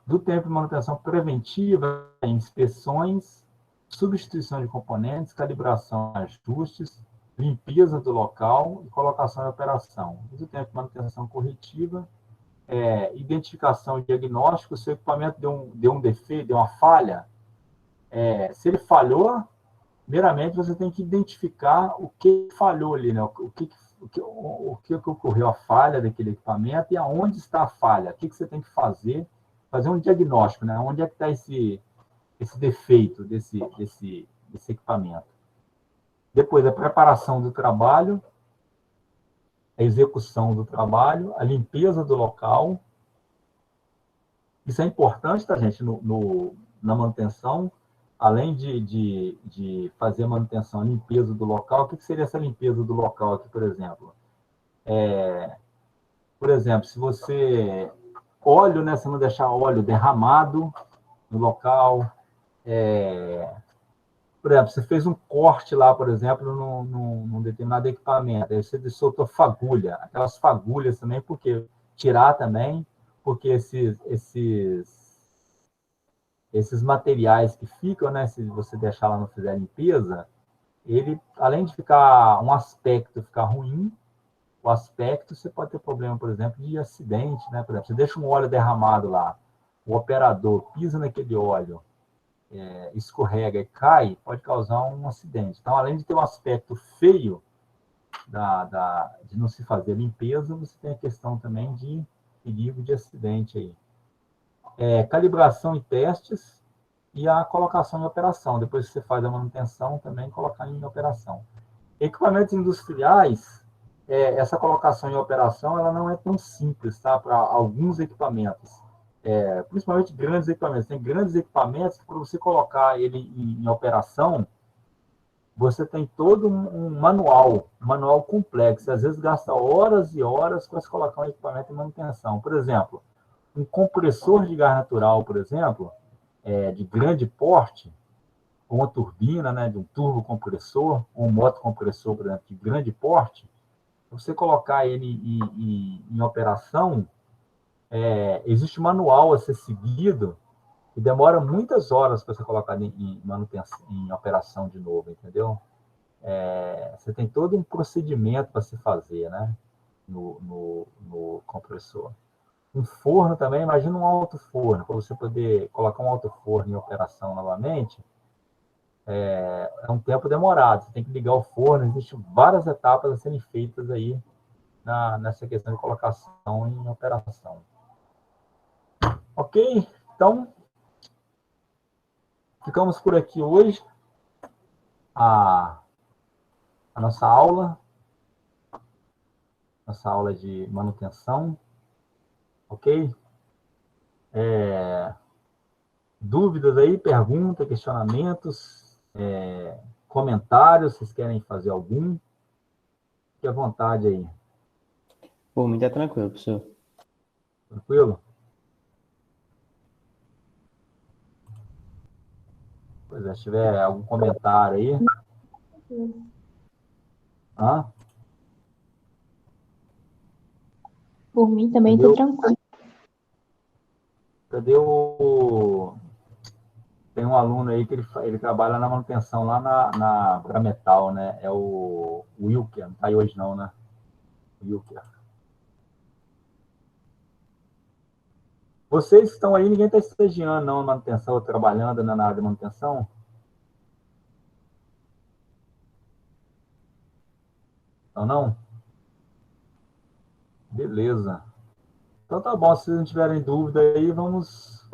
do tempo de manutenção preventiva, em inspeções, substituição de componentes, calibração, ajustes, limpeza do local e colocação em operação. E do tempo de manutenção corretiva, identificação e diagnóstico, se o equipamento deu um defeito, deu uma falha, se ele falhou, primeiramente você tem que identificar o que falhou ali, né? O que ocorreu a falha daquele equipamento e aonde está a falha, o que você tem que fazer um diagnóstico, né? Onde é que está esse defeito desse equipamento. Depois, a preparação do trabalho, a execução do trabalho, a limpeza do local. Isso é importante, tá, gente, na manutenção. Além de fazer a manutenção, a limpeza do local. O que seria essa limpeza do local aqui, por exemplo? Por exemplo, se você... Óleo, né? Se não deixar óleo derramado no local. Por exemplo, você fez um corte lá, por exemplo, num determinado equipamento. Aí você soltou fagulha. Aquelas fagulhas também, porque tirar também, porque esses materiais que ficam, né? Se você deixar lá, não fizer limpeza, ele, além de ficar um aspecto ficar ruim, o aspecto, você pode ter problema, por exemplo, de acidente, né? Por exemplo, você deixa um óleo derramado lá, o operador pisa naquele óleo, escorrega e cai, pode causar um acidente. Então, além de ter um aspecto feio de não se fazer limpeza, você tem a questão também de perigo de acidente aí. Calibração e testes e a colocação em operação. Depois que você faz a manutenção, também colocar em operação. Equipamentos industriais, essa colocação em operação, ela não é tão simples, tá? Para alguns equipamentos. Principalmente grandes equipamentos. Tem grandes equipamentos que, para você colocar ele em operação, você tem todo um manual complexo. Às vezes gasta horas e horas para se colocar um equipamento em manutenção. Por exemplo, um compressor de gás natural, por exemplo, de grande porte, ou uma turbina, né, de um turbocompressor, ou um motocompressor, por exemplo, de grande porte, você colocar ele em operação, existe um manual a ser seguido e demora muitas horas para você colocar em manutenção, em operação de novo, entendeu? Você tem todo um procedimento para se fazer, né, no compressor. Um forno também, imagina um alto forno, para você poder colocar um alto forno em operação novamente, é um tempo demorado, você tem que ligar o forno, existem várias etapas a serem feitas aí nessa questão de colocação em operação. Ok? Então, ficamos por aqui hoje. A nossa aula de manutenção. Ok? Dúvidas aí, perguntas, questionamentos, comentários, vocês querem fazer algum? Fique à vontade aí. Pô, muito tranquilo, professor. Tranquilo? Pois é, se tiver algum comentário aí. Hã? Por mim também Cadê tô o, tranquilo. cadê o... Tem um aluno aí que ele trabalha na manutenção lá na Brametal, né? É o Wilker, não tá aí hoje não, né? Wilker. Vocês que estão aí, ninguém está estagiando não, na manutenção, ou trabalhando na área de manutenção? Então, não? Beleza. Então tá bom, se vocês não tiverem dúvida aí, vamos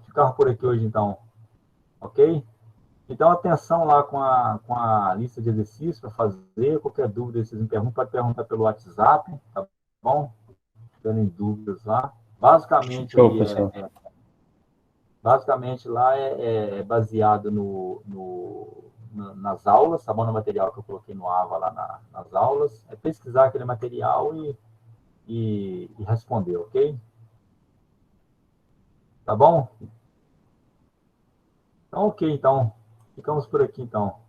ficar por aqui hoje então, ok? Então, atenção lá com a lista de exercícios para fazer. Qualquer dúvida, vocês me perguntam, pode perguntar pelo WhatsApp, tá bom? Se tiverem dúvidas lá. Basicamente, Show, aí professor. basicamente lá é baseado nas aulas, tá bom? No material que eu coloquei no AVA lá nas aulas. É pesquisar aquele material e responder, ok? Tá bom? Então, ok, então. Ficamos por aqui, então.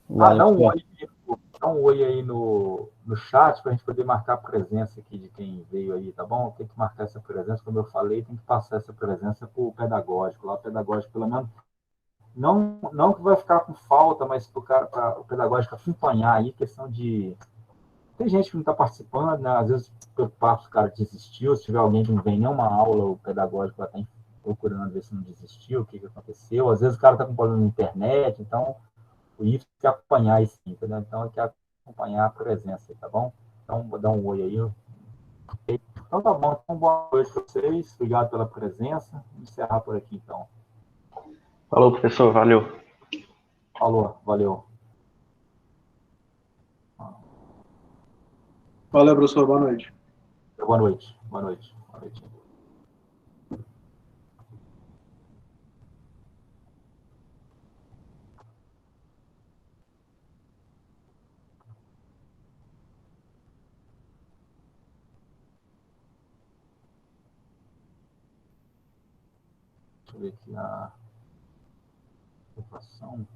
Ah, Valeu, professor. dá um oi aí no chat para a gente poder marcar a presença aqui de quem veio aí, tá bom? Tem que marcar essa presença, como eu falei, tem que passar essa presença para o pedagógico. Lá o pedagógico, pelo menos, não que vai ficar com falta, mas para o pedagógico acompanhar aí, questão de... Tem gente que não está participando, né? Às vezes preocupado se o cara desistiu, se tiver alguém que não vem nenhuma aula, o pedagógico vai estar procurando ver se não desistiu, o que aconteceu. Às vezes o cara está com problema na internet, então o IF quer acompanhar isso, entendeu? Então, quer acompanhar a presença, tá bom? Então, vou dar um oi aí. Então, tá bom. Então, boa noite para vocês. Obrigado pela presença. Vamos encerrar por aqui, então. Falou, professor. Valeu. Falou, valeu. Valeu, professor. Boa noite. Boa noite. Boa noite. Boa noite. Deixa eu ver aqui a ocupação.